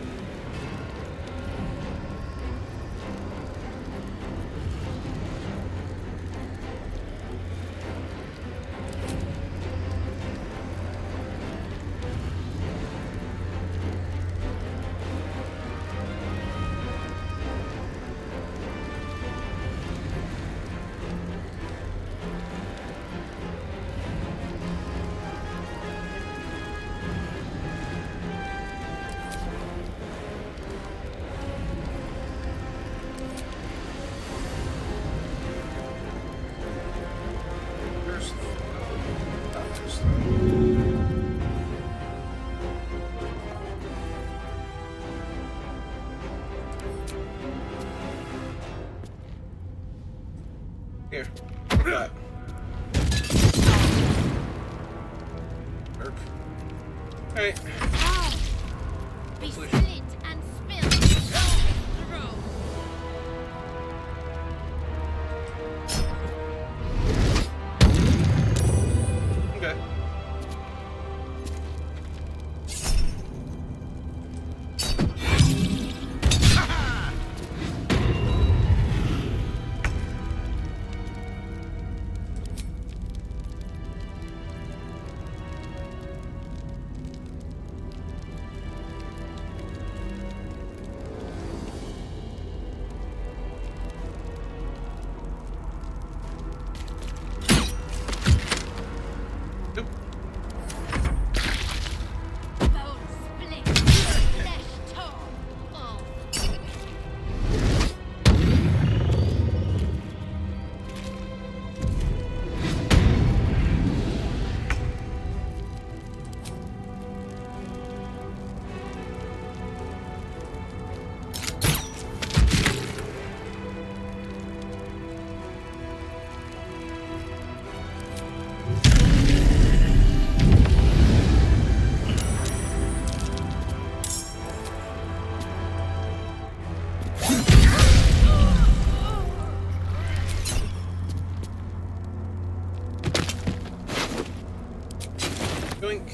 Alright. Be split and spilled. Throw. Okay. Nope. Bone split. Flesh torn. Oh. Yoink.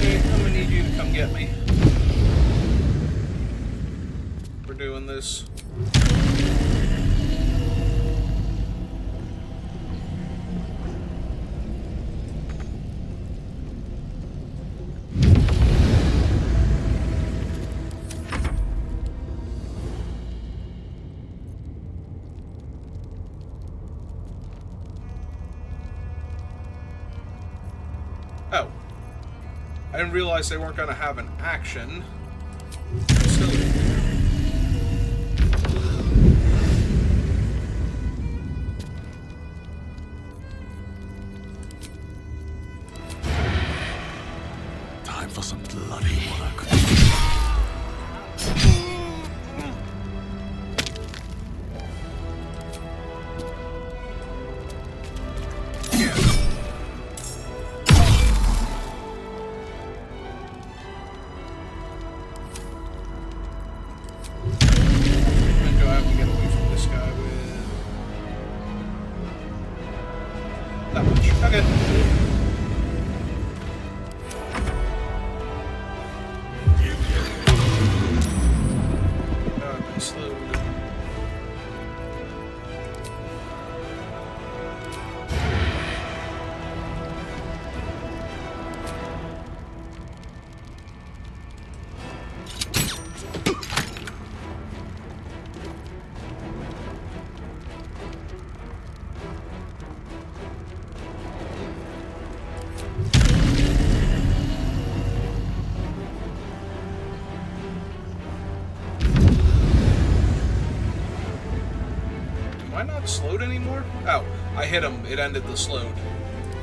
Hey, I'm gonna need you to come get me. We're doing this. Oh. I didn't realize they weren't going to have an action. Silly. Time for some bloody work. And do I have to get away from this guy with that much? Okay. I've been slowed. Am I not slowed anymore? Oh, I hit him. It ended the slowed.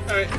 Alright.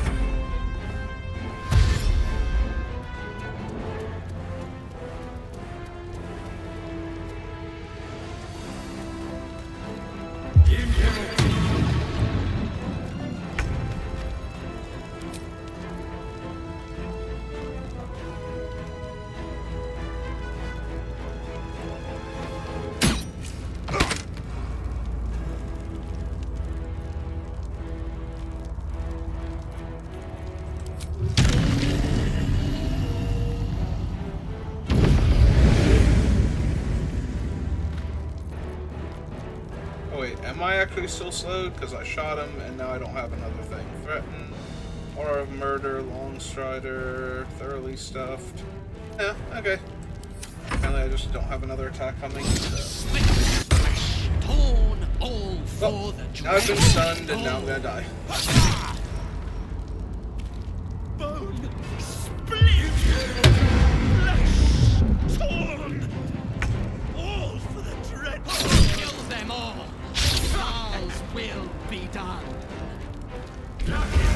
Oh wait, am I actually still slowed? Because I shot him and now I don't have another thing. Threaten, Horror of Murder, Long Strider, Thoroughly Stuffed. Yeah, okay. Apparently I just don't have another attack coming. So. Torn all for Well, the now I've been stunned and now I'm gonna die. Bone split, flesh torn, all for the dreadful. Kill them all. Charles will be done. Not that.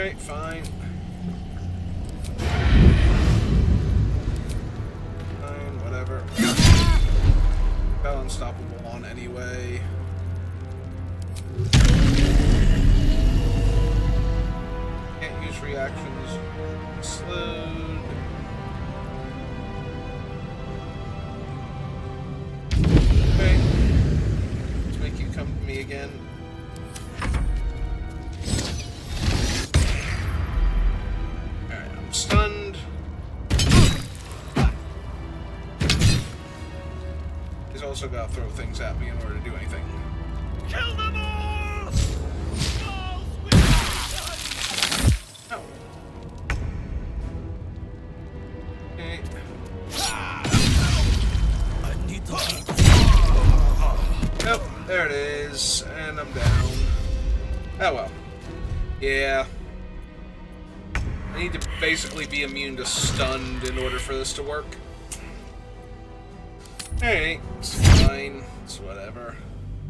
Alright, fine. Fine, whatever. Got unstoppable on anyway. Can't use reactions. Slowed. Okay. Let's make you come to me again. Alright, I'm stunned. He's also got to throw things at me in order to do anything. Kill them all! Oh. Okay. I need to. Nope, there it is, and I'm down. Oh well. Yeah. I need to basically be immune to stunned in order for this to work. Alright, it's fine. It's whatever.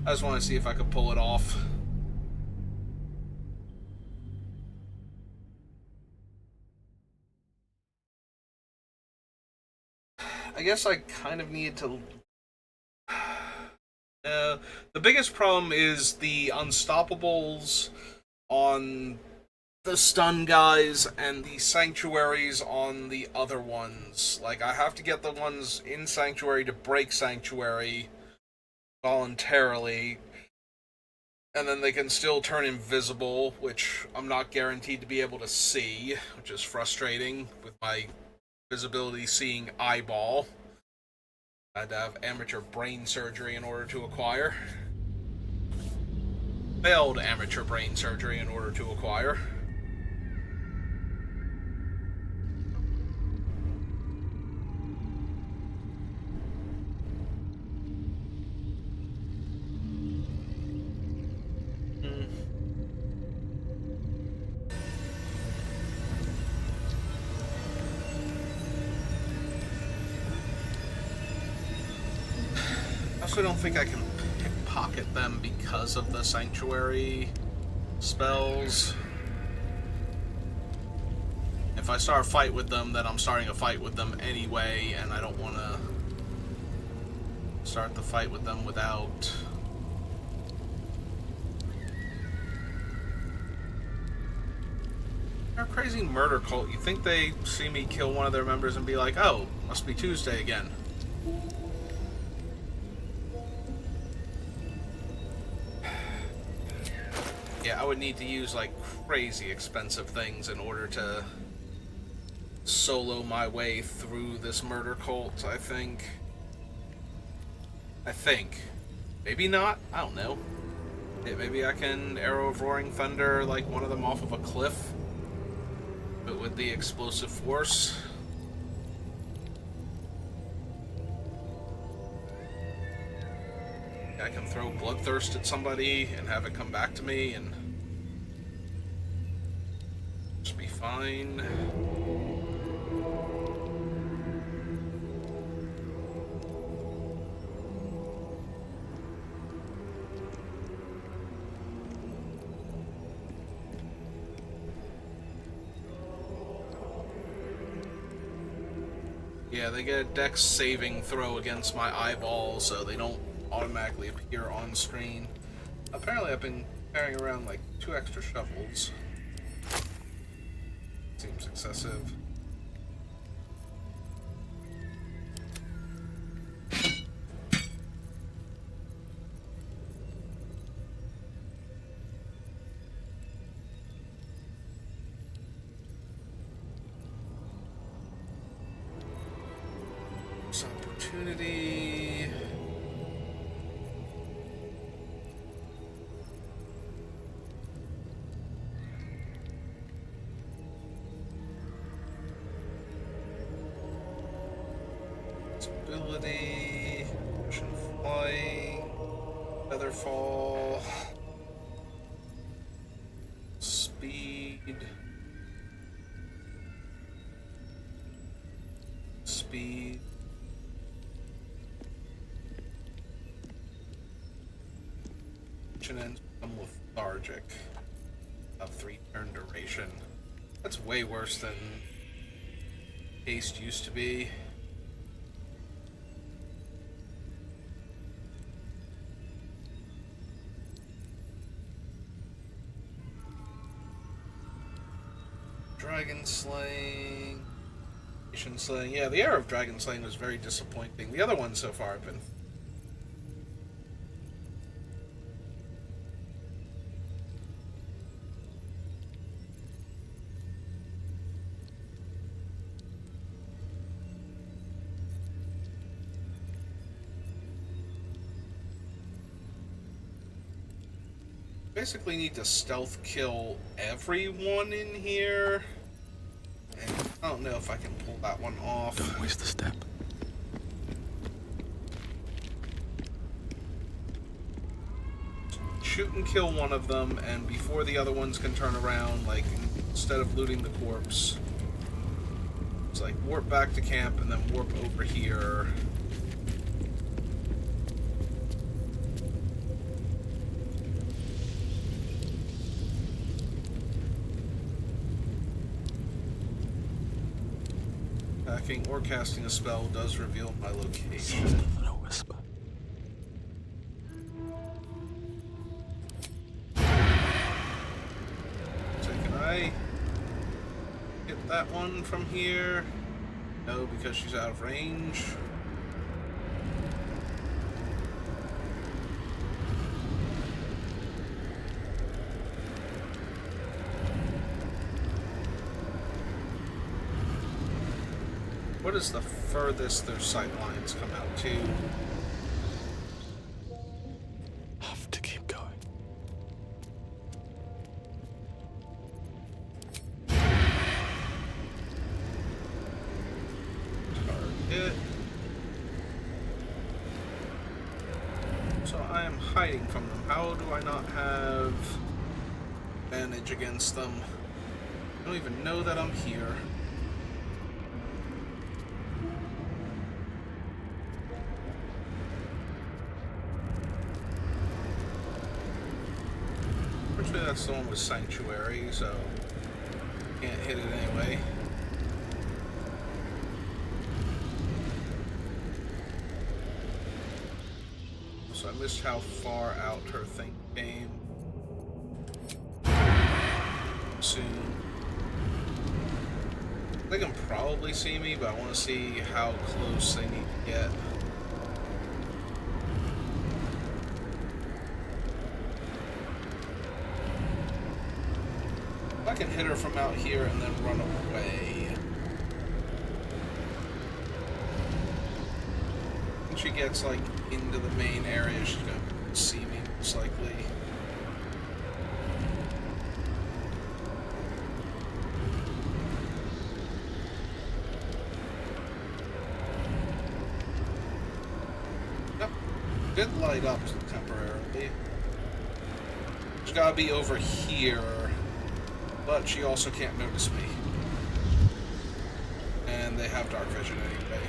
I just want to see if I could pull it off. I guess I kind of need to... the biggest problem is the unstoppables on the stun guys and the sanctuaries on the other ones. Like, I have to get the ones in sanctuary to break sanctuary voluntarily, and then they can still turn invisible, which I'm not guaranteed to be able to see, which is frustrating with my visibility seeing eyeball. I had to have amateur brain surgery in order to acquire. Failed amateur brain surgery in order to acquire. I also don't think I can pickpocket them because of the sanctuary spells. If I start a fight with them, then I'm starting a fight with them anyway, and I don't want to start the fight with them without... They're a crazy murder cult. You think they see me kill one of their members and be like, oh, must be Tuesday again. Yeah, I would need to use, like, crazy expensive things in order to solo my way through this murder cult, I think. Maybe not. I don't know. Yeah, maybe I can Arrow of Roaring Thunder, like, one of them off of a cliff. But with the explosive force. I can throw Bloodthirst at somebody and have it come back to me and just be fine. Yeah, they get a dex saving throw against my eyeball, so they don't automatically appear on screen. Apparently I've been carrying around like 2 extra shovels. Seems excessive. This opportunity. Ability, ocean flying, featherfall, speed, and then become lethargic. About 3 turn duration. That's way worse than haste used to be. Dragon slaying. Nation slaying. Yeah, the era of dragon slaying was very disappointing. The other ones so far have been. Basically need to stealth kill everyone in here. And I don't know if I can pull that one off. Don't waste the step. Shoot and kill one of them, and before the other ones can turn around, like, instead of looting the corpse, it's like warp back to camp and then warp over here. Attacking or casting a spell does reveal my location. Softer than a whisper. So can I get that one from here? No, because she's out of range. What is the furthest their sight lines come out to? Have to keep going. Target. So I am hiding from them. How do I not have advantage against them? I don't even know that I'm here. Fortunately, that's the one with Sanctuary, so can't hit it anyway. So I missed how far out her thing came. Soon. They can probably see me, but I want to see how close they need to get. I can hit her from out here and then run away. When she gets like into the main area, she's gonna see me most likely. Yep, did light up temporarily. She's gotta be over here. But she also can't notice me. And they have dark vision anyway.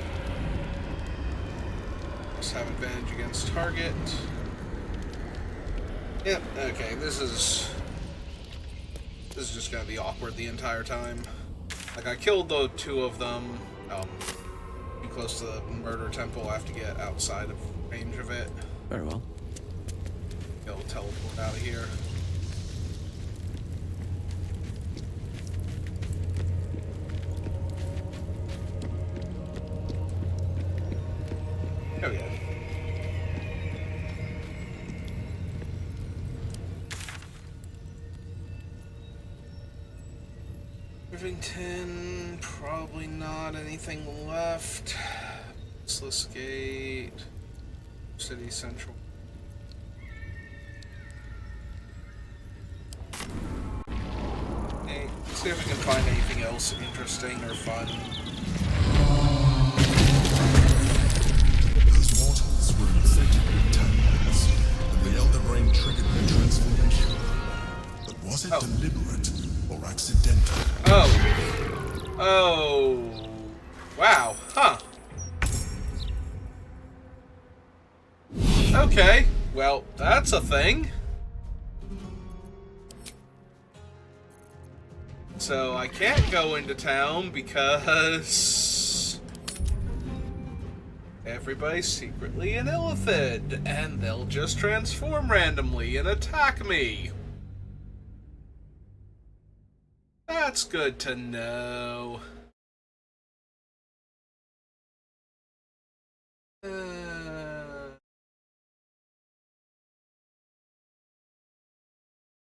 Must have advantage against target. Yep, okay, this is just gonna be awkward the entire time. Like, I killed the 2 of them. Too close to the murder temple, I have to get outside of range of it. Very well. It'll teleport out of here. There we go. Irvington, probably not anything left. Useless Gate, City Central. Hey, let's see if we can find anything else interesting or fun. Mortals were infected with tendons, and the Elder Brain triggered their transformation. But was it deliberate or accidental? Oh. Wow. Huh. Okay. Well, that's a thing. So I can't go into town because everybody's secretly an illithid, and they'll just transform randomly and attack me. That's good to know.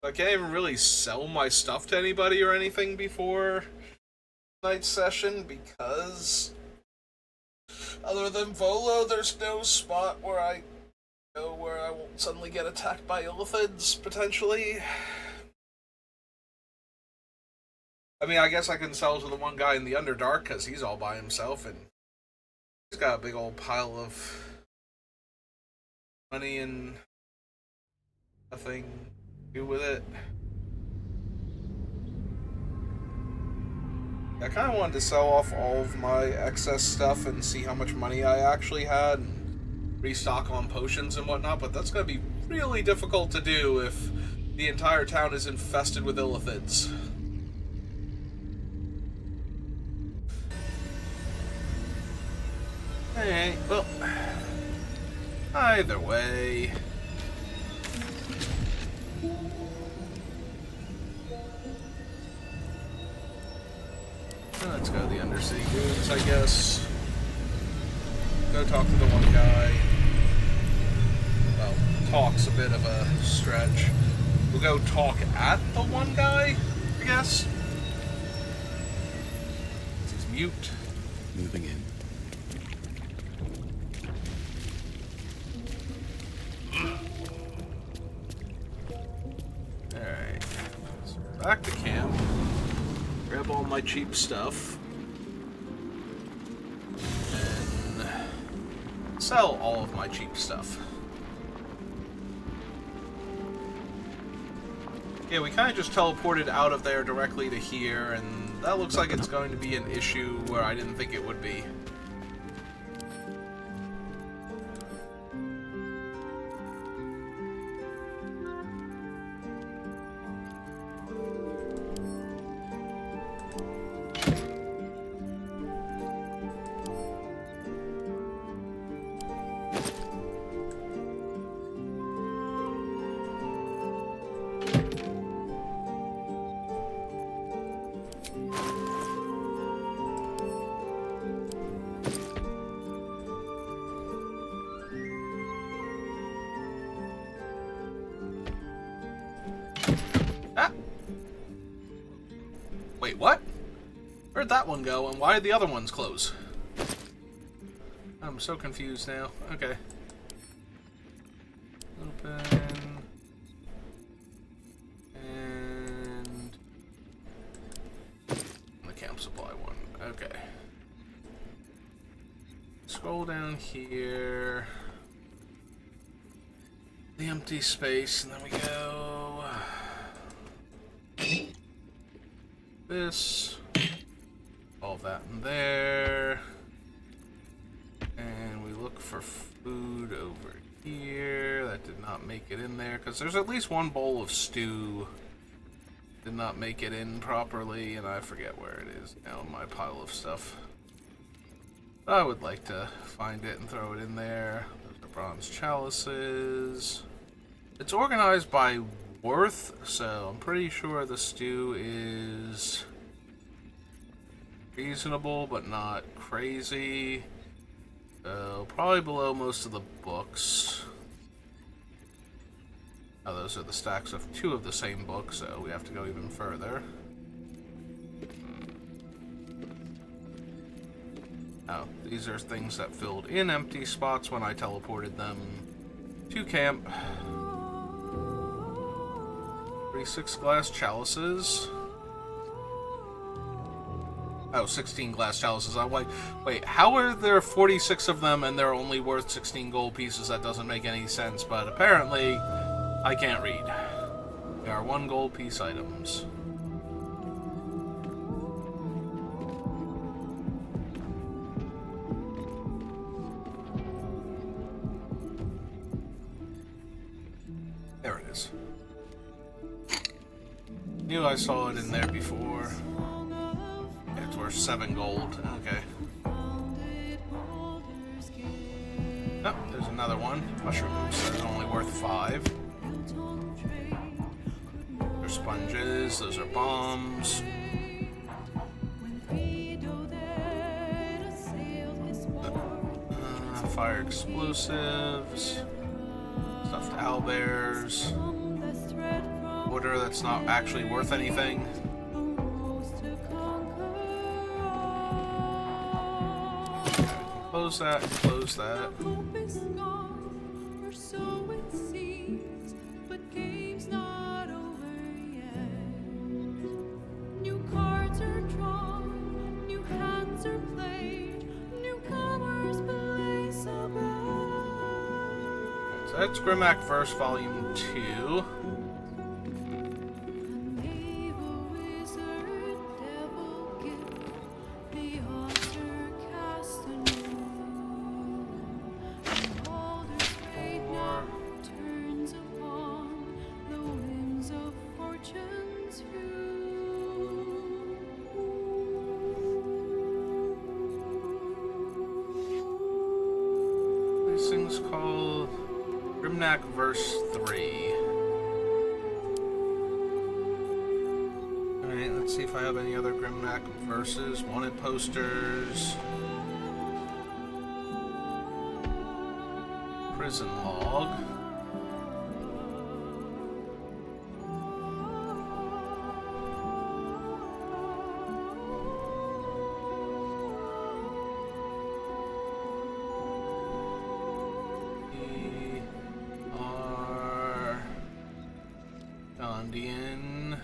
I can't even really sell my stuff to anybody or anything before tonight's session because, other than Volo, there's no spot where I go where I won't suddenly get attacked by illithids, potentially. I mean, I guess I can sell to the one guy in the Underdark because he's all by himself and he's got a big old pile of money and nothing to do with it. I kind of wanted to sell off all of my excess stuff and see how much money I actually had and restock on potions and whatnot, but that's going to be really difficult to do if the entire town is infested with illithids. Alright, well, either way. Let's go to the Undercity Dunes, I guess. Go talk to the one guy. Well, talk's a bit of a stretch. We'll go talk at the one guy, I guess. He's mute. Moving in. Alright. So back to camp. Grab all my cheap stuff. And sell all of my cheap stuff. Yeah, we kind of just teleported out of there directly to here, and that looks like it's going to be an issue where I didn't think it would be. Wait, what? Where'd that one go, and why did the other ones close? I'm so confused now. Okay. Open. And the camp supply one. Okay. Scroll down here. The empty space, and then we go... this, all of that in there, and we look for food over here. That did not make it in there because there's at least one bowl of stew did not make it in properly, and I forget where it is now in my pile of stuff. I would like to find it and throw it in there. Those are bronze chalices. It's organized by worth, so I'm pretty sure the stew is reasonable but not crazy. So probably below most of the books. Oh, those are the stacks of two of the same book, so we have to go even further. Oh, these are things that filled in empty spots when I teleported them to camp. 36 glass chalices. Oh, 16 glass chalices. I'm like, wait, how are there 46 of them and they're only worth 16 gold pieces? That doesn't make any sense, but apparently I can't read. They are 1 gold piece items. knew I saw it in there before. Yeah, it's worth 7 gold. Okay. Oh, there's another one. Mushrooms. That's only worth 5. They're sponges. Those are bombs. Fire explosives. Stuffed owlbears. Water that's not actually worth anything. Close that, close that. So that's Grimmack Verse Volume 2. This thing's called Grimmack Verse 3. Alright, let's see if I have any other Grimmack verses. Wanted posters. Prison log. Gandhian.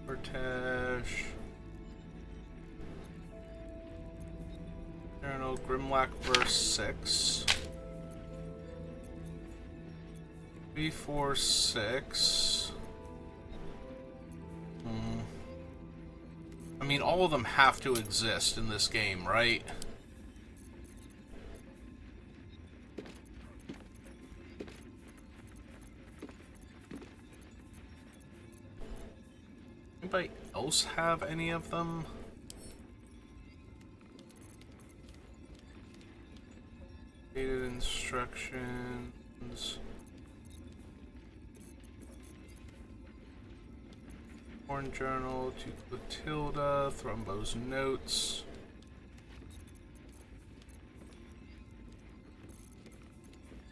Cortesh. Journal Grimlack Verse 6. 3, 4, 6. I mean, all of them have to exist in this game, right? Anybody else have any of them? Dated instructions. Horn Journal to Clotilda. Thrumbo's notes.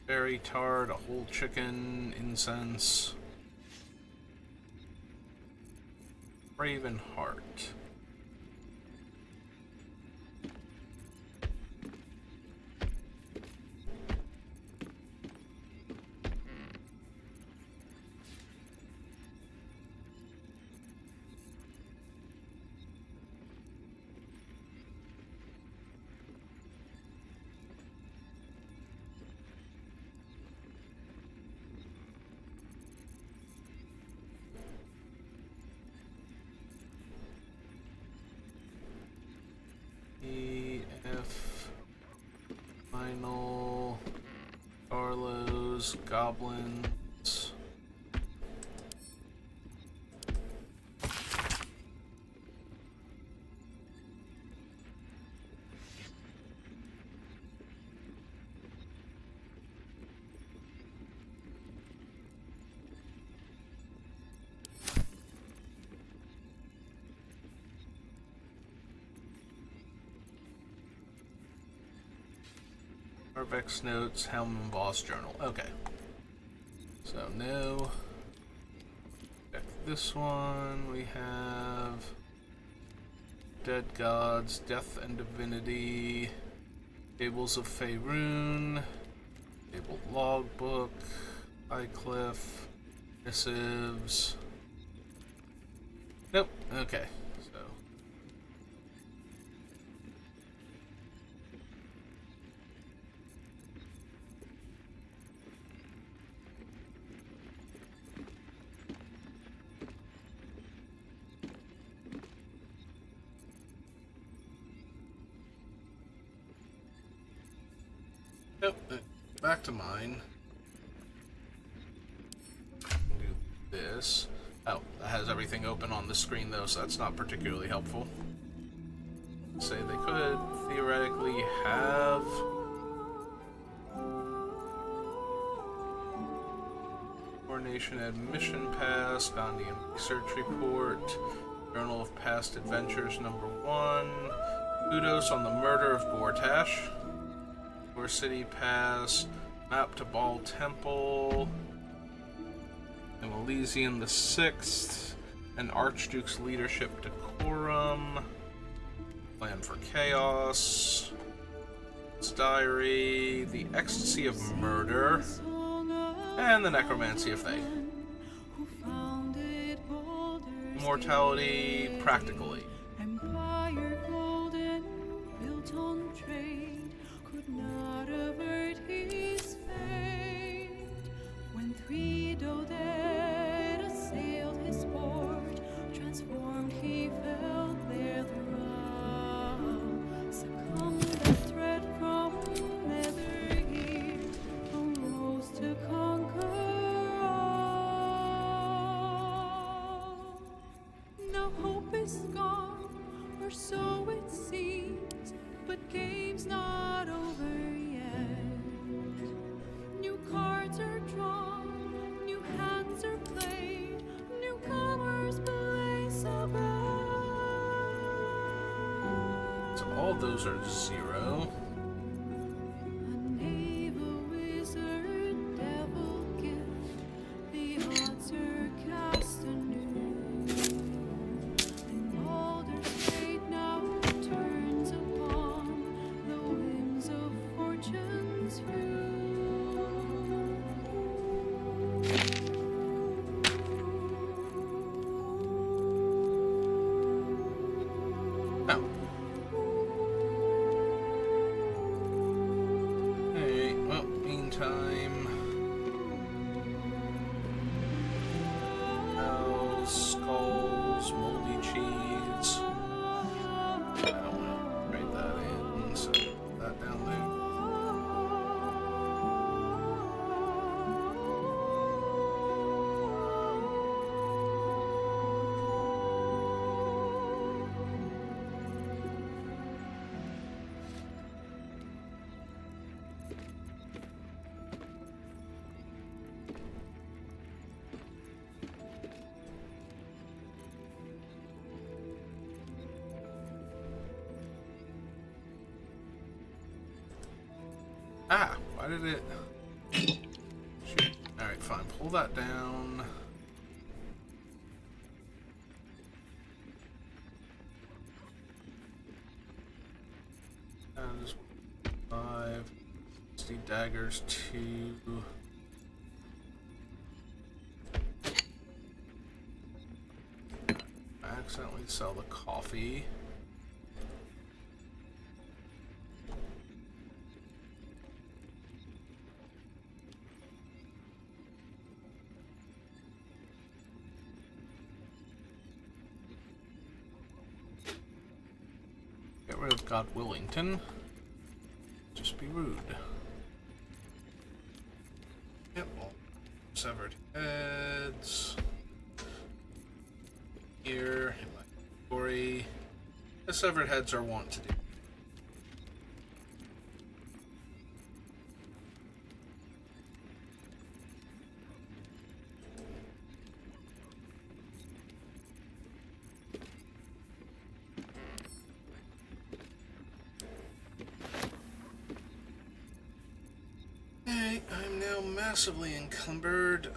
Berry tart, a whole chicken, incense. Raven Heart. F. Final. Carlos. Goblins. Arvex notes, Helm and Boss Journal. Okay. So no. Check this one. We have Dead Gods, Death and Divinity, Fables of Faerun, Fabled Logbook, Highcliff, Missives. Nope. Okay. So. Yep, back to mine. Do this. Oh, that has everything open on the screen though, so that's not particularly helpful. Say they could theoretically have Coronation Admission Pass, Gandhian Research Report, Journal of Past Adventures #1, Kudos on the Murder of Gortash, Gore City Pass, Map to Baal Temple, and Elysian the Sixth, and Archduke's Leadership Decorum, Plan for Chaos, his Diary, The Ecstasy of Murder, and The Necromancy of Thay. Immortality, practically. Empire golden, built on trade, could not avert his fate. When 3 dead assailed his port, transformed he fell there throughout. Succumbed the threat from nether here, arose to conquer all. Now hope is gone, or so it seems, but game's not over yet. New cards are drawn, new hands are played, newcomers place a bet. So all those are 0. A naval wizard, devil gift, the odds are cast anew. And Baldur's fate now turns upon the whims of fortune's rule. Oh. Alright, well, meantime. Skulls, moldy cheese. I don't want to write that in, so put that down there. Ah, why did it? Shoot. Alright, fine. Pull that down. Just 5. 60 daggers, 2. I accidentally sell the coffee. Get rid of God Willington. Just be rude. Yep, well, severed heads. Here, inventory. The severed heads are wont to do. Okay, I'm now massively encumbered.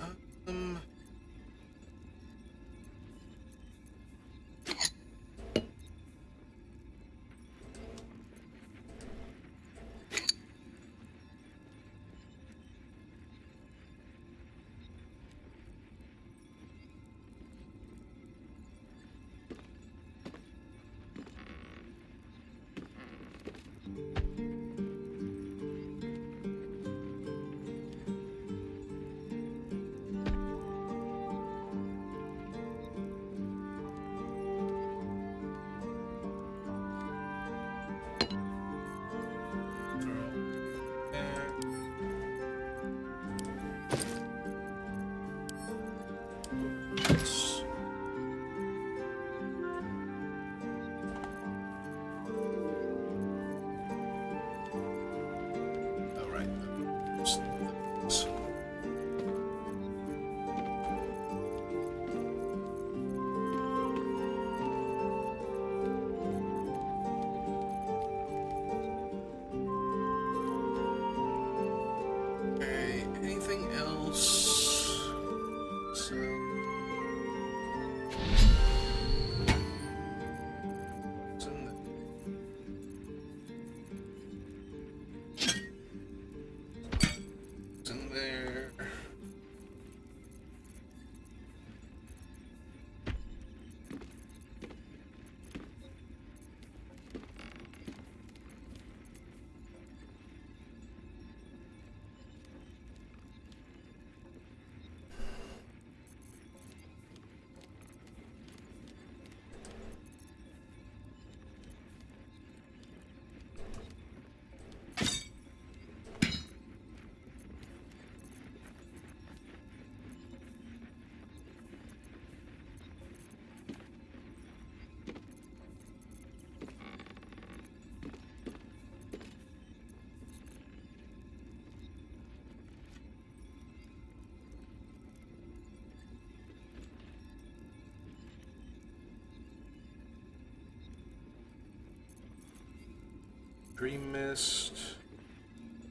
Dream Mist,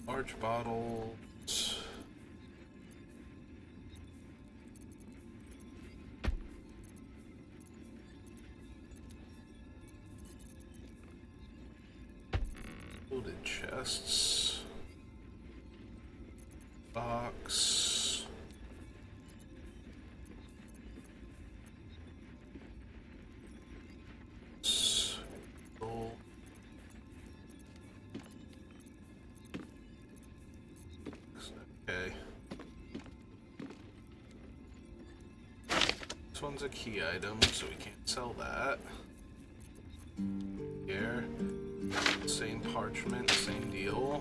large bottles. Loaded chests. Box. Gold. Okay. This one's a key item, so we can't sell that. Here. Same parchment, same deal.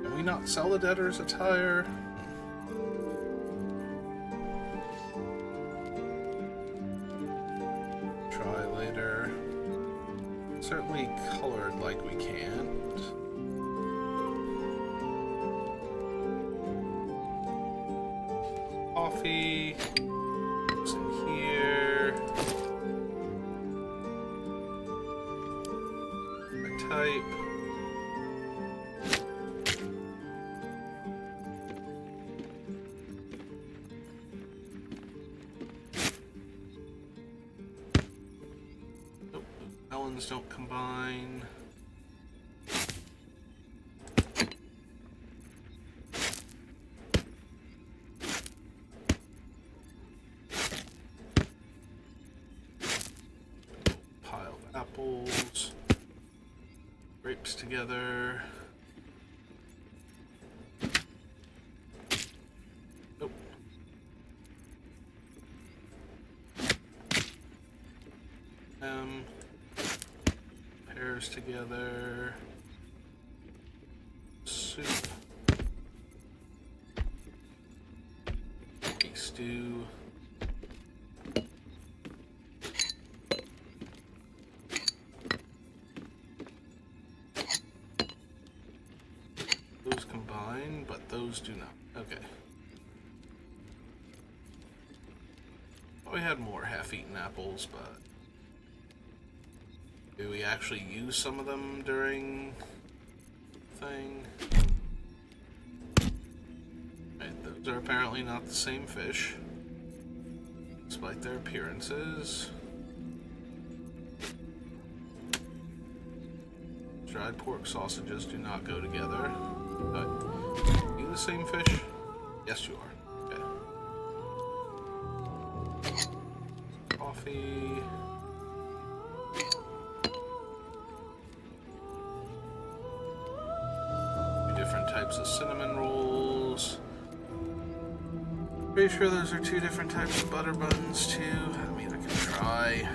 Can we not sell the debtor's attire? Try later. Certainly colored like we can't. Coffee. What's in here? I type. Nope, melons don't combine. Pile of apples. Grapes together. Nope. Pears together. Soup. Beef stew. Those combine, but those do not. Okay. Thought we had more half-eaten apples, but do we actually use some of them during thing? Right, those are apparently not the same fish, despite their appearances. Dried pork sausages do not go together. But you the same fish? Yes, you are. Okay. Coffee. Two different types of cinnamon rolls. Pretty sure those are two different types of butter buns too. I mean, I can try.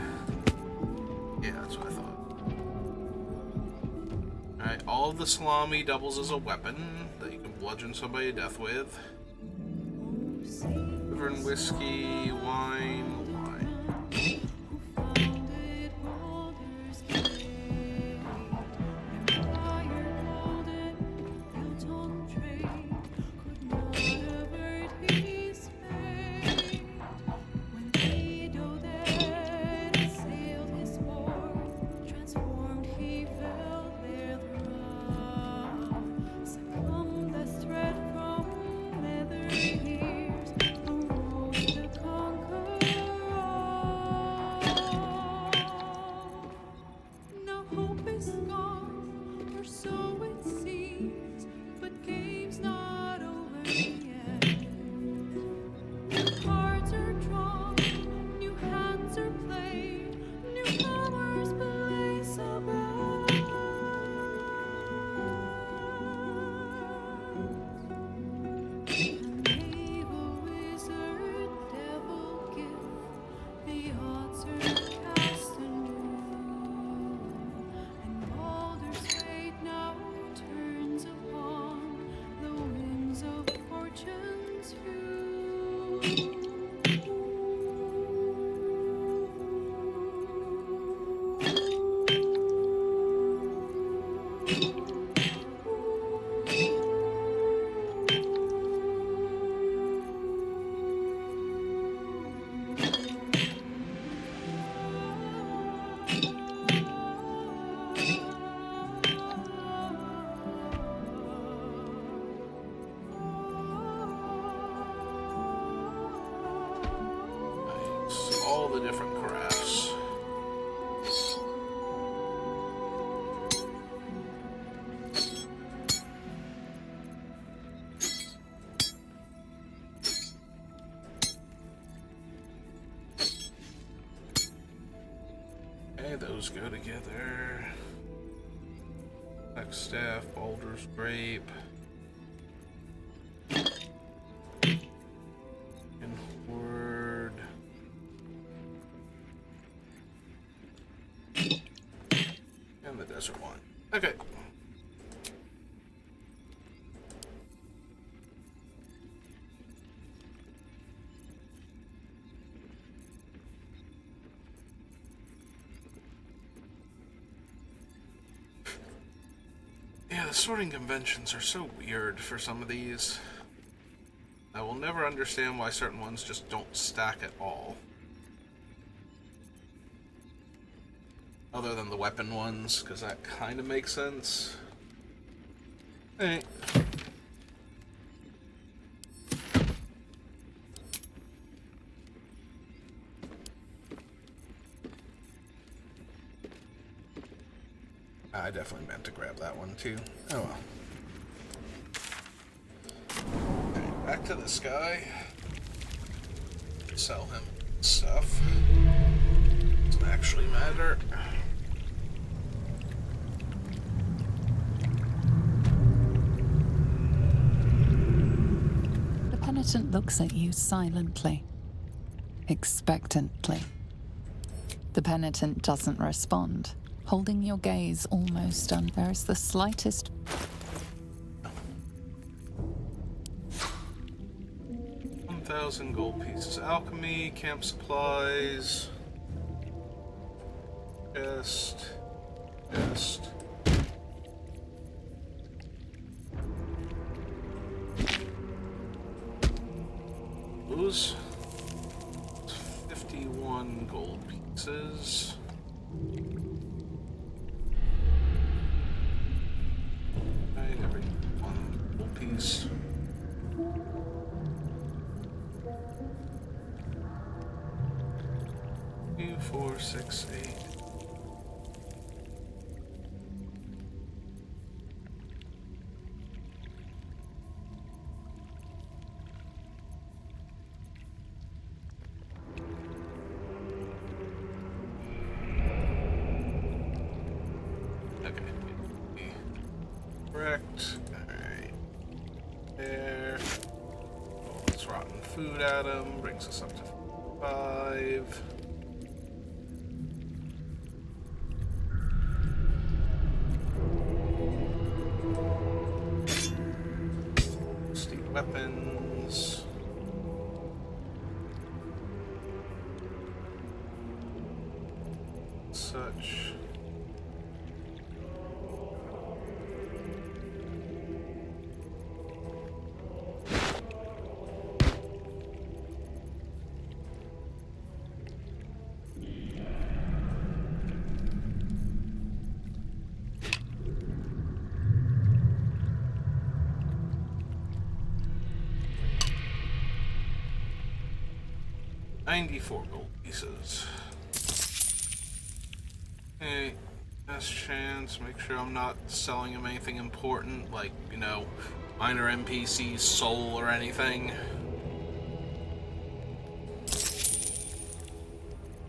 Yeah, that's what I thought. Alright, all of the salami doubles as a weapon that you can bludgeon somebody to death with. Liver and whiskey, wine. of fortune's view. Now hope is gone, or so it seems, but game's not over yet. The cards are drawn, new hands are played, newcomers belay so bad. No hope is gone, or so it seems, but game's not over yet. The cards are drawn, new hands are played, newcomers belay so bad. all the different crafts. Okay, those go together. Next staff, Baldur's grape. And word. And the desert wine. Okay. Yeah, the sorting conventions are so weird for some of these. I will never understand why certain ones just don't stack at all. Other than the weapon ones, because that kind of makes sense. Hey. I definitely meant to grab that one too. Oh well. Okay, back to this guy. Sell him stuff. Doesn't actually matter. The penitent looks at you silently, expectantly. The penitent doesn't respond, holding your gaze almost there is the slightest 1,000 gold pieces. Alchemy, camp supplies. Chest. Those 51 gold pieces. Right, every one gold piece. Two, 4, 6, 8. Correct. Alright. There. Oh, it's rotten food at him. Brings us up to 5. Steam weapons. Such. $94 gold pieces. Hey, best chance. Make sure I'm not selling him anything important, like, you know, minor NPC's soul or anything.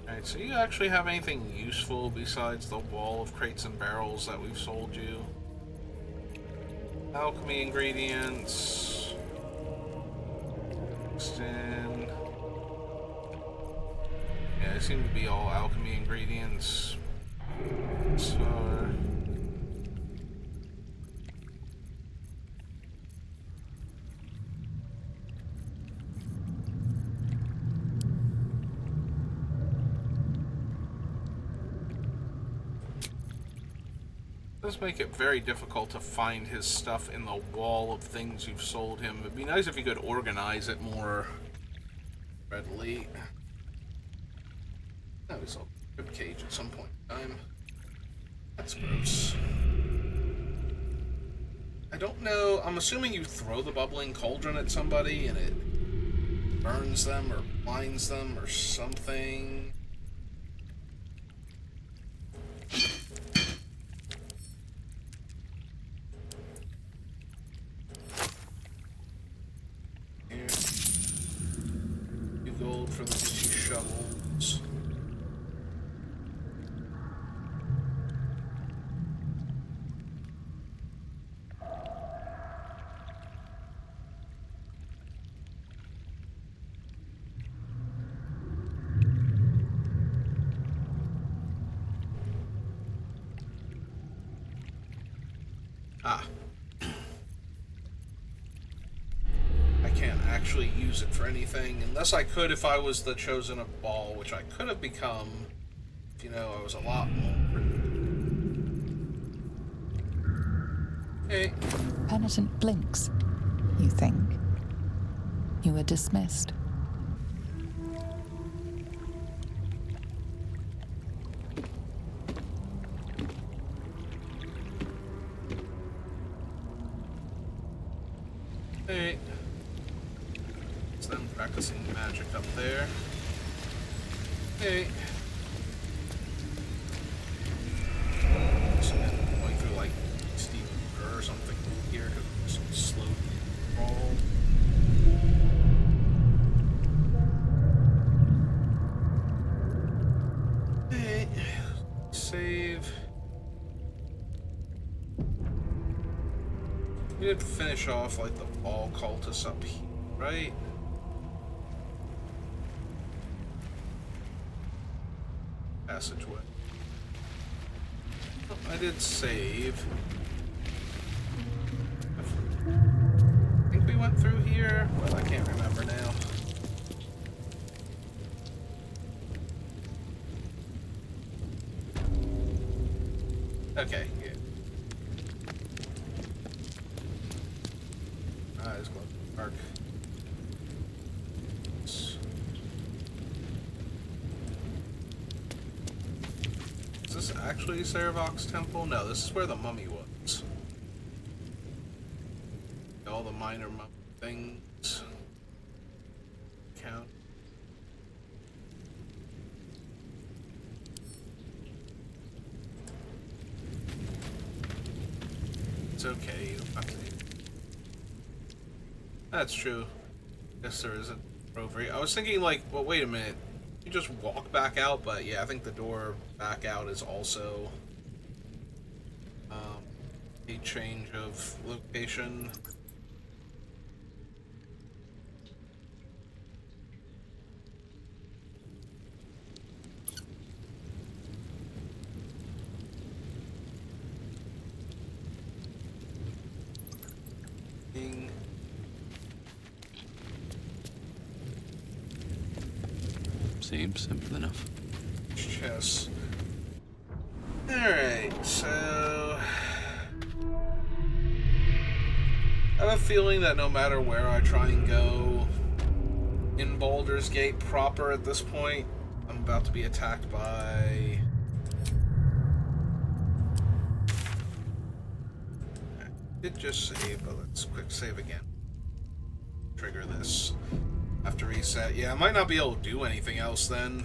Alright, so you actually have anything useful besides the wall of crates and barrels that we've sold you? Alchemy ingredients. Extend. Yeah, they seem to be all alchemy ingredients. So, it does make it very difficult to find his stuff in the wall of things you've sold him. It'd be nice if you could organize it more readily. That was a rib cage at some point in time. That's gross. I don't know. I'm assuming you throw the bubbling cauldron at somebody and it burns them or blinds them or something. Here. 2 gold for the 2 shovels. Ah. I can't actually use it for anything, unless I could if I was the Chosen of Baal, which I could have become if, you know, I was a lot more. Hey. Penitent blinks. You think. You were dismissed. Hey. It's them practicing magic up there. Hey. So going through like steep or something here because it's some slow crawl. Hey. Save. We did finish off like the ball cultists up here, right? Passageway. Oh, I did save. I think we went through here, but I can't remember now. Okay, yeah. Eyes glow dark. Is this actually Saravok's temple? No, this is where the mummy was. All the minor mummy things count. It's okay, you don't have to. That's true. Guess there isn't over here. I was thinking like, well, wait a minute. You just walk back out, but yeah, I think the door back out is also a change of location. Seems simple enough. Chess. Alright, so I have a feeling that no matter where I try and go in Baldur's Gate proper at this point, I'm about to be attacked by... I did just save, but let's quick save again. Trigger this. Have to reset. Yeah, I might not be able to do anything else then.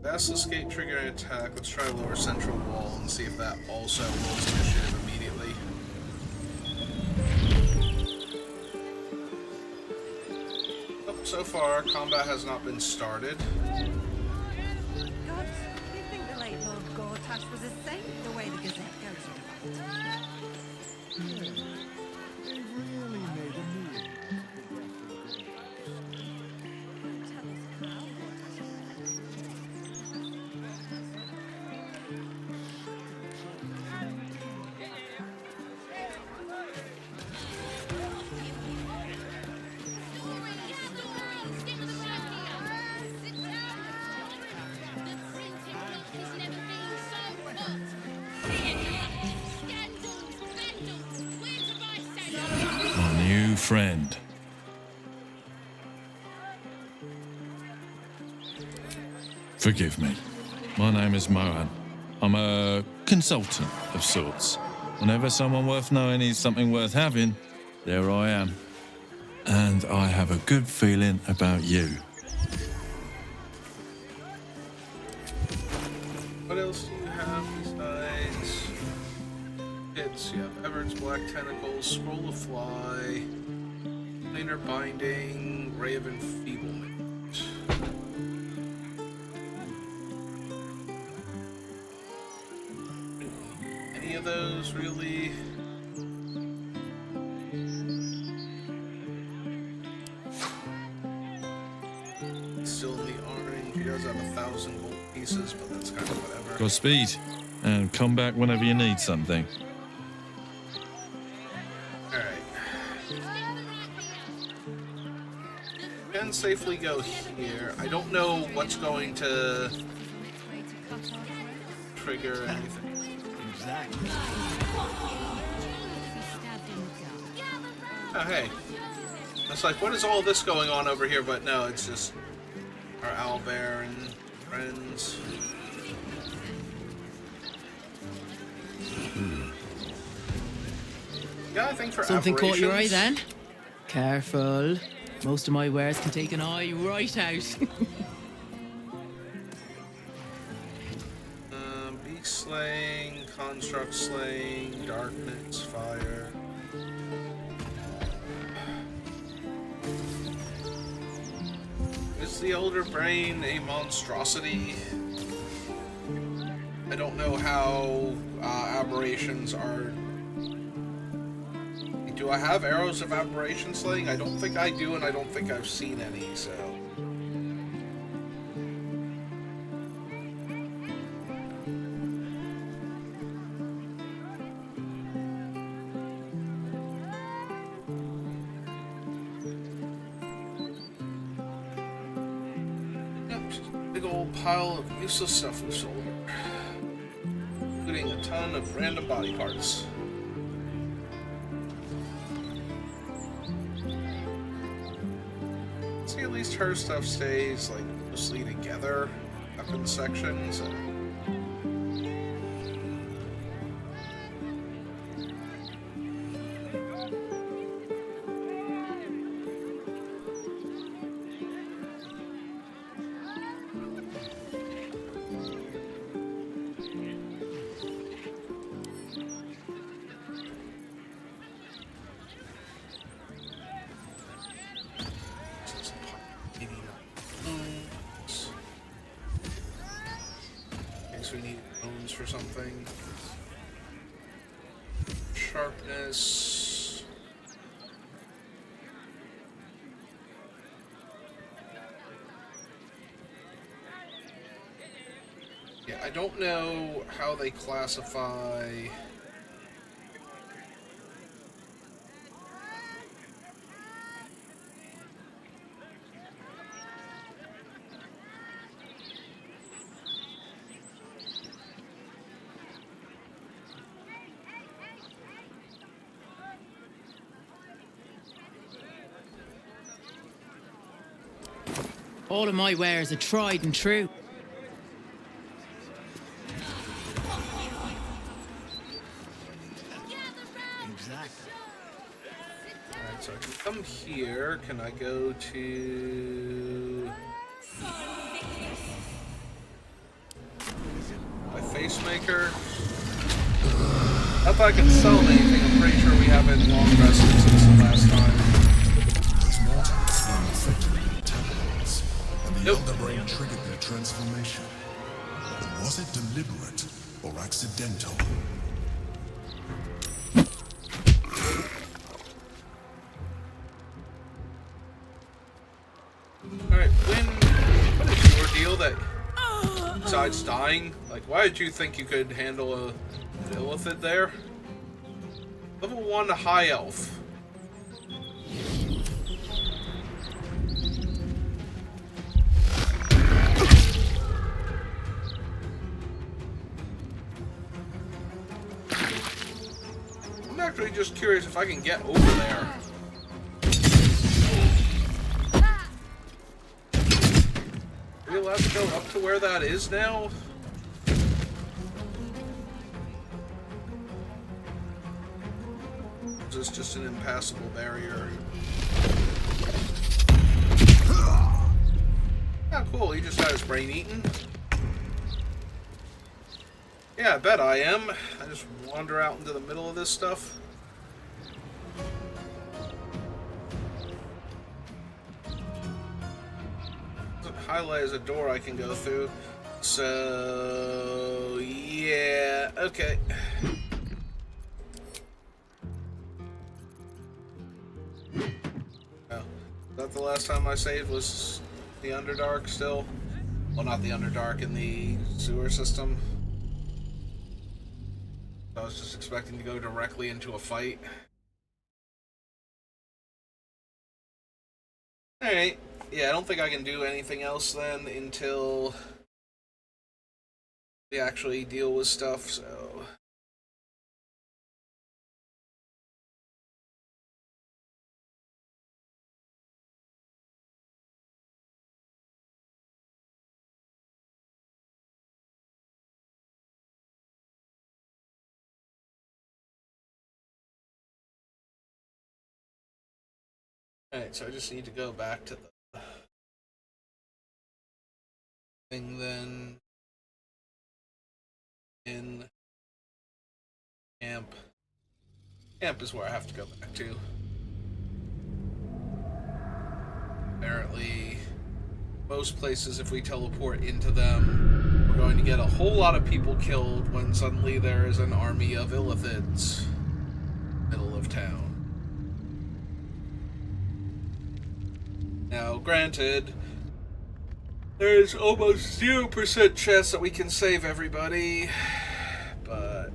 Fast escape, trigger an attack. Let's try lower central wall and see if that also rolls initiative immediately. Oh, so far, combat has not been started. God, do you think the late Lord Gortash was a saint, the way the Gazette goes on? Friend. Forgive me. My name is Mohan. I'm a consultant of sorts. Whenever someone worth knowing needs something worth having, there I am. And I have a good feeling about you. What else do you have besides hits? You have Everett's Black Tentacles, Scroll of Fly, Planar Binding, Ray of Enfeeblement. Any of those really? Still in the orange. He does have 1,000 gold pieces, but that's kind of whatever. Godspeed, and come back whenever you need something. Can safely go here. I don't know what's going to trigger anything. Exactly. Oh, hey. It's like, what is all this going on over here? But no, it's just our owlbear and friends. Yeah, I think for Something caught your eye aberrations- then? Careful. Most of my wares can take an eye right out. Beast slaying, construct slaying, darkness, fire. Is the Elder Brain a monstrosity? I don't know how aberrations are. Do I have arrows of aberration slaying? I don't think I do, and I don't think I've seen any, so. Yep, just a big old pile of useless stuff we sold, including a ton of random body parts. See, at least her stuff stays like loosely together up in sections. We need bones for something. Sharpness. Yeah, I don't know how they classify. All of my wares are tried and true. Exactly. Alright, so I can come here. Can I go to my facemaker? Not that I can sell them anything. I'm pretty sure we haven't long rested since the last time. Those mortals were infected with metabolites, and the Nope. Elder Brain triggered their transformation. But was it deliberate or accidental? Alright, what is your deal that, besides dying, like, why did you think you could handle a Illithid there? Level 1 high elf. I'm actually just curious if I can get over there. Are we allowed to go up to where that is now? Is this just an impassable barrier? Oh, cool. He just had his brain eaten. Yeah, I bet I am. I just wander out into the middle of this stuff. Doesn't highlight as a door I can go through. So, yeah, okay. Oh, is that the last time I saved was the Underdark still? Well, not the Underdark, in the sewer system. I was just expecting to go directly into a fight. Alright. Yeah, I don't think I can do anything else then until we actually deal with stuff, so... Alright, so I just need to go back to the thing then. In camp. Camp is where I have to go back to. Apparently, most places, if we teleport into them, we're going to get a whole lot of people killed when suddenly there is an army of Illithids middle of town. Now, granted, there's almost 0% chance that we can save everybody, but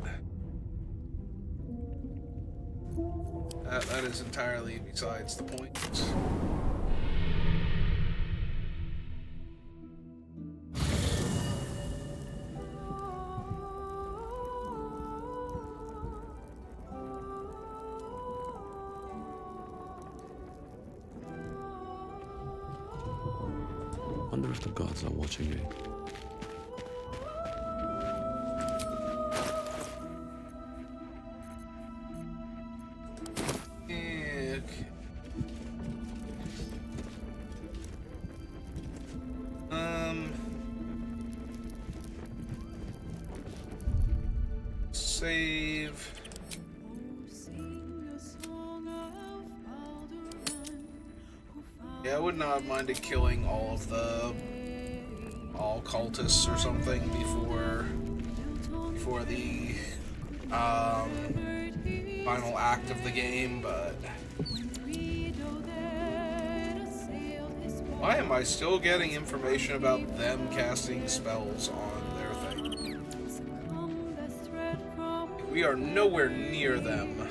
that is entirely besides the point. Wonder if the gods are watching me. Save. Yeah, I would not have minded killing all cultists or something before the final act of the game, but why am I still getting information about them casting spells on their thing? We are nowhere near them.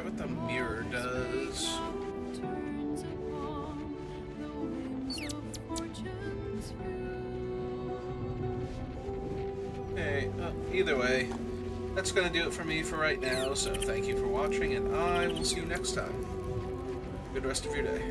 What the mirror does. Okay, either way, that's gonna do it for me for right now, so thank you for watching, and I will see you next time. Good rest of your day.